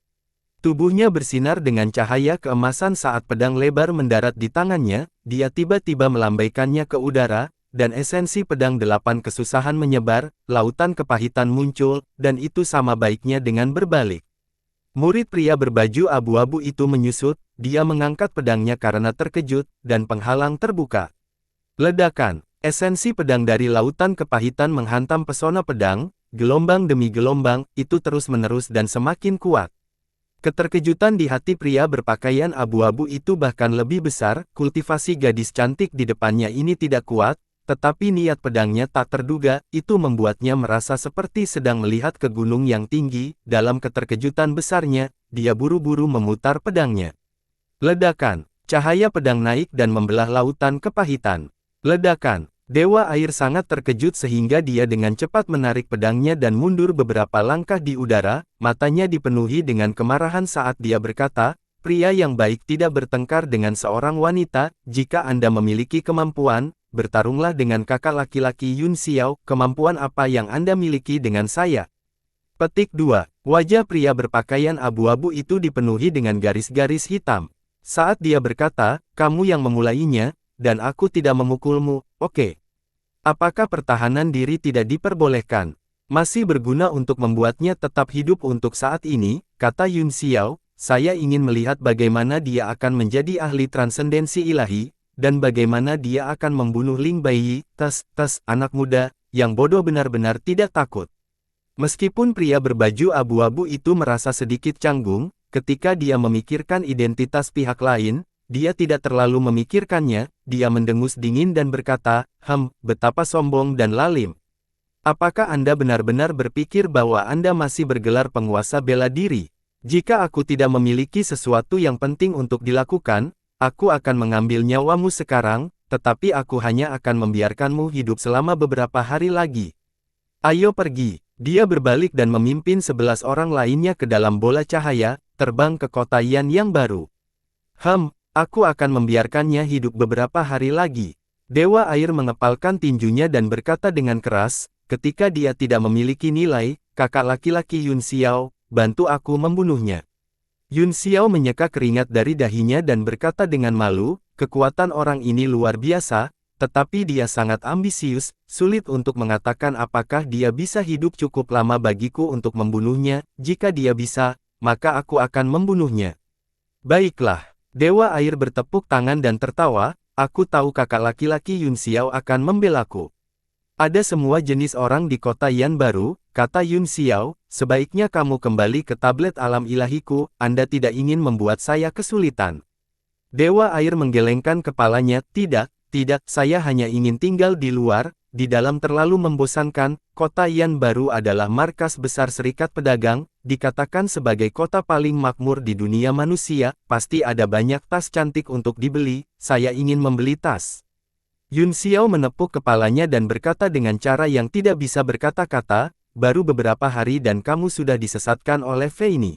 Tubuhnya bersinar dengan cahaya keemasan saat pedang lebar mendarat di tangannya, dia tiba-tiba melambaikannya ke udara, dan esensi pedang 8 kesusahan menyebar, lautan kepahitan muncul, dan itu sama baiknya dengan berbalik. Murid pria berbaju abu-abu itu menyusut, dia mengangkat pedangnya karena terkejut, dan penghalang terbuka. Ledakan, esensi pedang dari lautan kepahitan menghantam pesona pedang, gelombang demi gelombang, itu terus-menerus dan semakin kuat. Keterkejutan di hati pria berpakaian abu-abu itu bahkan lebih besar, kultivasi gadis cantik di depannya ini tidak kuat, tetapi niat pedangnya tak terduga, itu membuatnya merasa seperti sedang melihat ke gunung yang tinggi. Dalam keterkejutan besarnya, dia buru-buru memutar pedangnya. Ledakan, cahaya pedang naik dan membelah lautan kepahitan. Ledakan, Dewa Air sangat terkejut sehingga dia dengan cepat menarik pedangnya dan mundur beberapa langkah di udara, matanya dipenuhi dengan kemarahan saat dia berkata, pria yang baik tidak bertengkar dengan seorang wanita. Jika Anda memiliki kemampuan, bertarunglah dengan kakak laki-laki Yun Xiao. Kemampuan apa yang Anda miliki dengan saya? Petik 2. Wajah pria berpakaian abu-abu itu dipenuhi dengan garis-garis hitam. Saat dia berkata, kamu yang memulainya, dan aku tidak memukulmu, oke. Apakah pertahanan diri tidak diperbolehkan? Masih berguna untuk membuatnya tetap hidup untuk saat ini, kata Yun Xiao, saya ingin melihat bagaimana dia akan menjadi ahli transendensi ilahi, dan bagaimana dia akan membunuh Ling Baiyi. Anak muda, yang bodoh benar-benar tidak takut. Meskipun pria berbaju abu-abu itu merasa sedikit canggung, ketika dia memikirkan identitas pihak lain, dia tidak terlalu memikirkannya, dia mendengus dingin dan berkata, betapa sombong dan lalim. Apakah Anda benar-benar berpikir bahwa Anda masih bergelar penguasa bela diri? Jika aku tidak memiliki sesuatu yang penting untuk dilakukan, aku akan mengambil nyawamu sekarang, tetapi aku hanya akan membiarkanmu hidup selama beberapa hari lagi. Ayo pergi. Dia berbalik dan memimpin 11 orang lainnya ke dalam bola cahaya, terbang ke kota Yan yang baru. Aku akan membiarkannya hidup beberapa hari lagi. Dewa Air mengepalkan tinjunya dan berkata dengan keras, ketika dia tidak memiliki nilai, kakak laki-laki Yun Xiao, bantu aku membunuhnya. Yun Xiao menyeka keringat dari dahinya dan berkata dengan malu, kekuatan orang ini luar biasa, tetapi dia sangat ambisius, sulit untuk mengatakan apakah dia bisa hidup cukup lama bagiku untuk membunuhnya. Jika dia bisa, maka aku akan membunuhnya. Baiklah. Dewa Air bertepuk tangan dan tertawa, aku tahu kakak laki-laki Yun Xiao akan membelaku. Ada semua jenis orang di kota Yan baru, kata Yun Xiao, sebaiknya kamu kembali ke tablet alam ilahiku, Anda tidak ingin membuat saya kesulitan. Dewa Air menggelengkan kepalanya, tidak, saya hanya ingin tinggal di luar, di dalam terlalu membosankan. Kota Yan baru adalah markas besar serikat pedagang, dikatakan sebagai kota paling makmur di dunia manusia, pasti ada banyak tas cantik untuk dibeli, saya ingin membeli tas. Yun Xiao menepuk kepalanya dan berkata dengan cara yang tidak bisa berkata-kata, baru beberapa hari dan kamu sudah disesatkan oleh Fei Ni.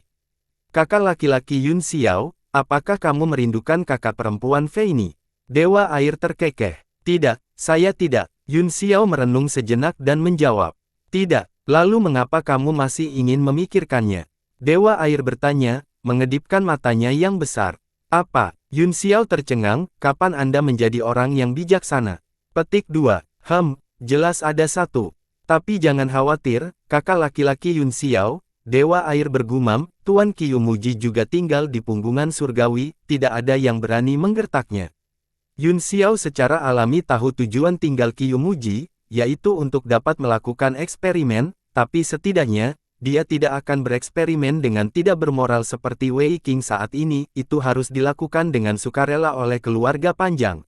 Kakak laki-laki Yun Xiao, apakah kamu merindukan kakak perempuan Fei Ni? Dewa Air terkekeh. Tidak, saya tidak. Yun Xiao merenung sejenak dan menjawab, tidak, lalu mengapa kamu masih ingin memikirkannya? Dewa Air bertanya, mengedipkan matanya yang besar. Apa? Yun Xiao tercengang, kapan Anda menjadi orang yang bijaksana? Petik 2. Jelas ada satu. Tapi jangan khawatir, kakak laki-laki Yun Xiao, Dewa Air bergumam, Tuan Kyumuji juga tinggal di punggungan surgawi, tidak ada yang berani menggertaknya. Yun Xiao secara alami tahu tujuan tinggal Kyumuji, yaitu untuk dapat melakukan eksperimen, tapi setidaknya, dia tidak akan bereksperimen dengan tidak bermoral seperti Wei Qing saat ini, itu harus dilakukan dengan sukarela oleh keluarga panjang.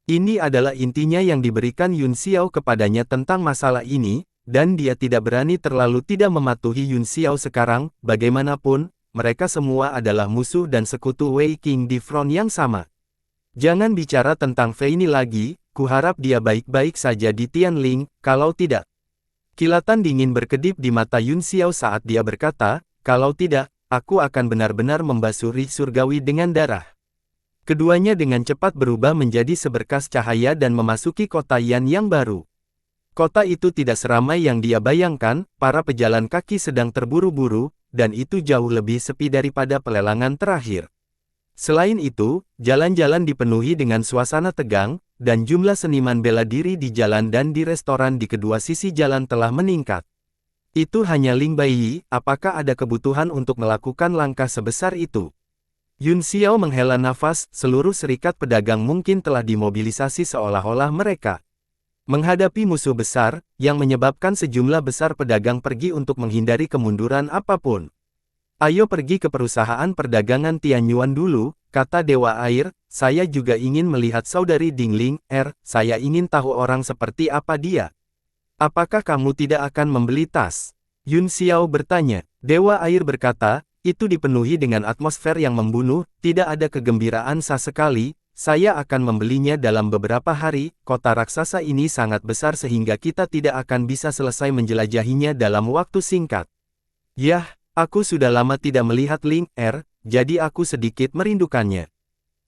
Ini adalah intinya yang diberikan Yun Xiao kepadanya tentang masalah ini, dan dia tidak berani terlalu tidak mematuhi Yun Xiao sekarang, bagaimanapun, mereka semua adalah musuh dan sekutu Wei Qing di front yang sama. Jangan bicara tentang Fei Ni lagi, kuharap dia baik-baik saja di Tianling, kalau tidak. Kilatan dingin berkedip di mata Yun Xiao saat dia berkata, kalau tidak, aku akan benar-benar membasuh Ri surgawi dengan darah. Keduanya dengan cepat berubah menjadi seberkas cahaya dan memasuki kota Yan yang baru. Kota itu tidak seramai yang dia bayangkan, para pejalan kaki sedang terburu-buru, dan itu jauh lebih sepi daripada pelelangan terakhir. Selain itu, jalan-jalan dipenuhi dengan suasana tegang, dan jumlah seniman bela diri di jalan dan di restoran di kedua sisi jalan telah meningkat. Itu hanya Ling Baiyi, apakah ada kebutuhan untuk melakukan langkah sebesar itu? Yun Xiao menghela nafas, seluruh serikat pedagang mungkin telah dimobilisasi seolah-olah mereka menghadapi musuh besar, yang menyebabkan sejumlah besar pedagang pergi untuk menghindari kemunduran apapun. Ayo pergi ke perusahaan perdagangan Tianyuan dulu, kata Dewa Air, saya juga ingin melihat saudari Dingling, saya ingin tahu orang seperti apa dia. Apakah kamu tidak akan membeli tas? Yun Xiao bertanya. Dewa Air berkata, itu dipenuhi dengan atmosfer yang membunuh, tidak ada kegembiraan sesekali, saya akan membelinya dalam beberapa hari, kota raksasa ini sangat besar sehingga kita tidak akan bisa selesai menjelajahinya dalam waktu singkat. Yah, aku sudah lama tidak melihat Ling, jadi aku sedikit merindukannya.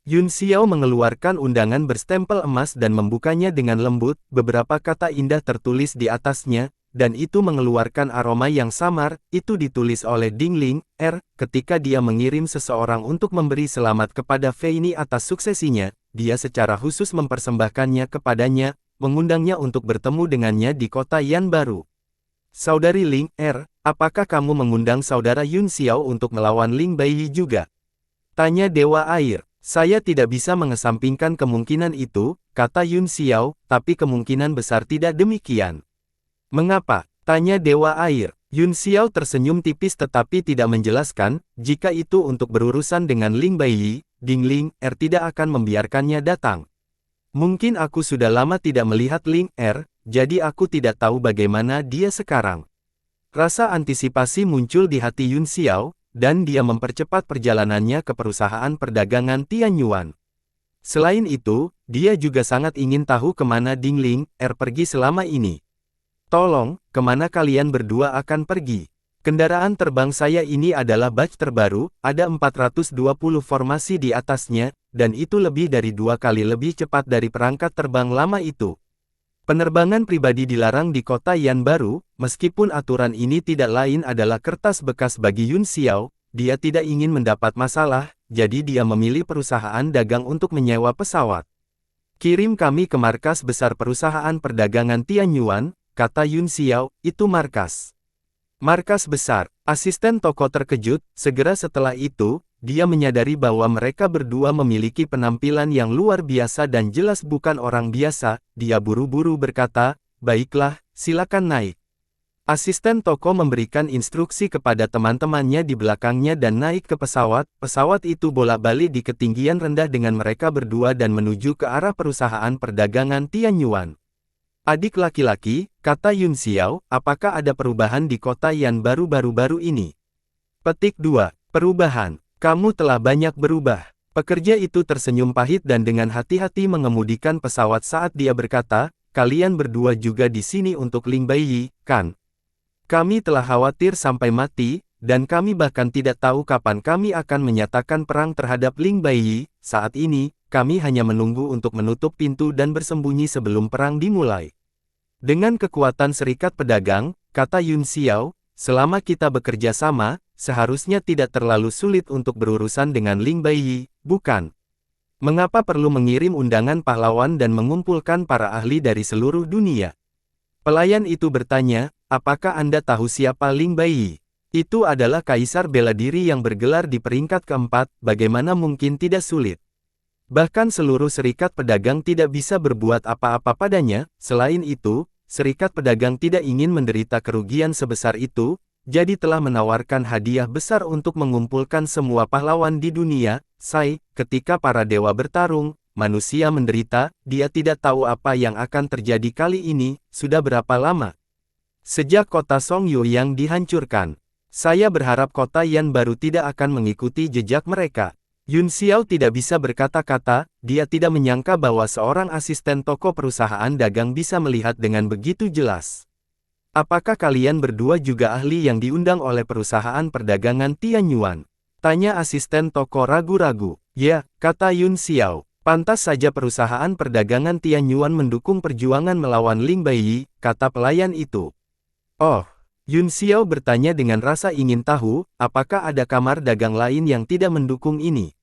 Yun Xiao mengeluarkan undangan berstempel emas dan membukanya dengan lembut, beberapa kata indah tertulis di atasnya, dan itu mengeluarkan aroma yang samar, itu ditulis oleh Dingling, ketika dia mengirim seseorang untuk memberi selamat kepada Feini atas suksesinya, dia secara khusus mempersembahkannya kepadanya, mengundangnya untuk bertemu dengannya di kota Yan baru. Saudari Ling, apakah kamu mengundang saudara Yun Xiao untuk melawan Ling Baiyi juga? Tanya Dewa Air. Saya tidak bisa mengesampingkan kemungkinan itu, kata Yun Xiao, tapi kemungkinan besar tidak demikian. Mengapa? Tanya Dewa Air. Yun Xiao tersenyum tipis tetapi tidak menjelaskan, jika itu untuk berurusan dengan Ling Baiyi, Dingling, tidak akan membiarkannya datang. Mungkin aku sudah lama tidak melihat Ling, jadi aku tidak tahu bagaimana dia sekarang. Rasa antisipasi muncul di hati Yun Xiao, dan dia mempercepat perjalanannya ke perusahaan perdagangan Tianyuan. Selain itu, dia juga sangat ingin tahu kemana Dingling, pergi selama ini. Tolong, kemana kalian berdua akan pergi? Kendaraan terbang saya ini adalah batch terbaru, ada 420 formasi di atasnya, dan itu lebih dari 2 kali lebih cepat dari perangkat terbang lama itu. Penerbangan pribadi dilarang di kota Yan baru, meskipun aturan ini tidak lain adalah kertas bekas bagi Yun Xiao, dia tidak ingin mendapat masalah, jadi dia memilih perusahaan dagang untuk menyewa pesawat. Kirim kami ke markas besar perusahaan perdagangan Tianyuan, kata Yun Xiao, itu markas. Markas besar, asisten toko terkejut, segera setelah itu, dia menyadari bahwa mereka berdua memiliki penampilan yang luar biasa dan jelas bukan orang biasa, dia buru-buru berkata, baiklah, silakan naik. Asisten toko memberikan instruksi kepada teman-temannya di belakangnya dan naik ke pesawat itu bolak-balik di ketinggian rendah dengan mereka berdua dan menuju ke arah perusahaan perdagangan Tianyuan. Adik laki-laki, kata Yun Xiao, apakah ada perubahan di kota Yan baru-baru ini? Petik 2. Perubahan. Kamu telah banyak berubah. Pekerja itu tersenyum pahit dan dengan hati-hati mengemudikan pesawat saat dia berkata, kalian berdua juga di sini untuk Ling Baiyi, kan? Kami telah khawatir sampai mati, dan kami bahkan tidak tahu kapan kami akan menyatakan perang terhadap Ling Baiyi. Saat ini, kami hanya menunggu untuk menutup pintu dan bersembunyi sebelum perang dimulai. Dengan kekuatan serikat pedagang, kata Yun Xiao, selama kita bekerja sama, seharusnya tidak terlalu sulit untuk berurusan dengan Ling Baiyi, bukan? Mengapa perlu mengirim undangan pahlawan dan mengumpulkan para ahli dari seluruh dunia? Pelayan itu bertanya, apakah Anda tahu siapa Ling Baiyi? Itu adalah kaisar bela diri yang bergelar di peringkat keempat, bagaimana mungkin tidak sulit? Bahkan seluruh serikat pedagang tidak bisa berbuat apa-apa padanya, selain itu, serikat pedagang tidak ingin menderita kerugian sebesar itu, jadi telah menawarkan hadiah besar untuk mengumpulkan semua pahlawan di dunia. Ketika para dewa bertarung, manusia menderita, dia tidak tahu apa yang akan terjadi kali ini, sudah berapa lama? Sejak kota Songyu yang dihancurkan. Saya berharap kota Yan baru tidak akan mengikuti jejak mereka. Yun Xiao tidak bisa berkata-kata, dia tidak menyangka bahwa seorang asisten toko perusahaan dagang bisa melihat dengan begitu jelas. Apakah kalian berdua juga ahli yang diundang oleh perusahaan perdagangan Tianyuan? Tanya asisten toko ragu-ragu. Ya, kata Yun Xiao. Pantas saja perusahaan perdagangan Tianyuan mendukung perjuangan melawan Ling Baiyi, kata pelayan itu. Oh, Yun Xiao bertanya dengan rasa ingin tahu, apakah ada kamar dagang lain yang tidak mendukung ini?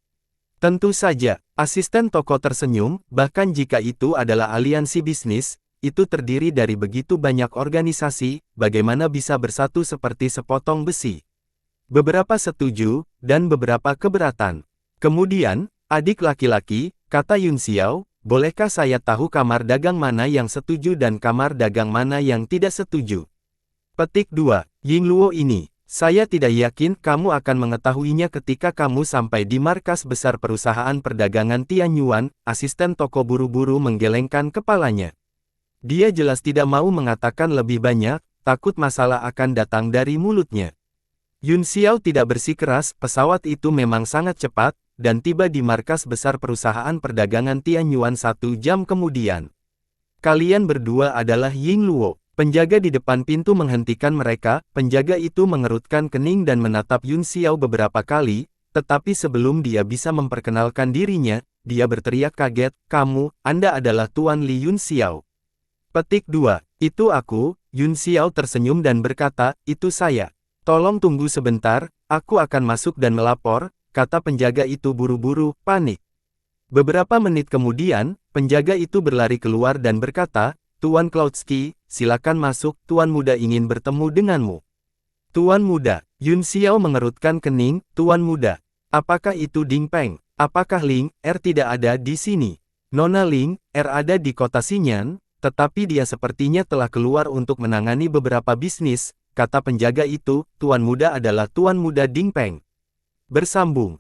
Tentu saja, asisten toko tersenyum, bahkan jika itu adalah aliansi bisnis, itu terdiri dari begitu banyak organisasi, bagaimana bisa bersatu seperti sepotong besi? Beberapa setuju, dan beberapa keberatan. Kemudian, adik laki-laki, kata Yun Xiao, bolehkah saya tahu kamar dagang mana yang setuju dan kamar dagang mana yang tidak setuju? Petik 2. Yingluo ini. Saya tidak yakin kamu akan mengetahuinya ketika kamu sampai di markas besar perusahaan perdagangan Tianyuan, asisten toko buru-buru menggelengkan kepalanya. Dia jelas tidak mau mengatakan lebih banyak, takut masalah akan datang dari mulutnya. Yun Xiao tidak bersikeras, pesawat itu memang sangat cepat, dan tiba di markas besar perusahaan perdagangan Tianyuan 1 jam kemudian. Kalian berdua adalah Yingluo. Penjaga di depan pintu menghentikan mereka, penjaga itu mengerutkan kening dan menatap Yun Xiao beberapa kali, tetapi sebelum dia bisa memperkenalkan dirinya, dia berteriak kaget, Anda adalah Tuan Li Yun Xiao. Petik 2. Itu aku, Yun Xiao tersenyum dan berkata, itu saya. Tolong tunggu sebentar, aku akan masuk dan melapor, kata penjaga itu buru-buru, panik. Beberapa menit kemudian, penjaga itu berlari keluar dan berkata, Tuan Cloudsky, silakan masuk, Tuan Muda ingin bertemu denganmu. Tuan Muda, Yun Xiao mengerutkan kening, Tuan Muda. Apakah itu Ding Peng? Apakah Ling Er tidak ada di sini? Nona Ling Er ada di kota Xinyan, tetapi dia sepertinya telah keluar untuk menangani beberapa bisnis, kata penjaga itu, Tuan Muda adalah Tuan Muda Ding Peng. Bersambung.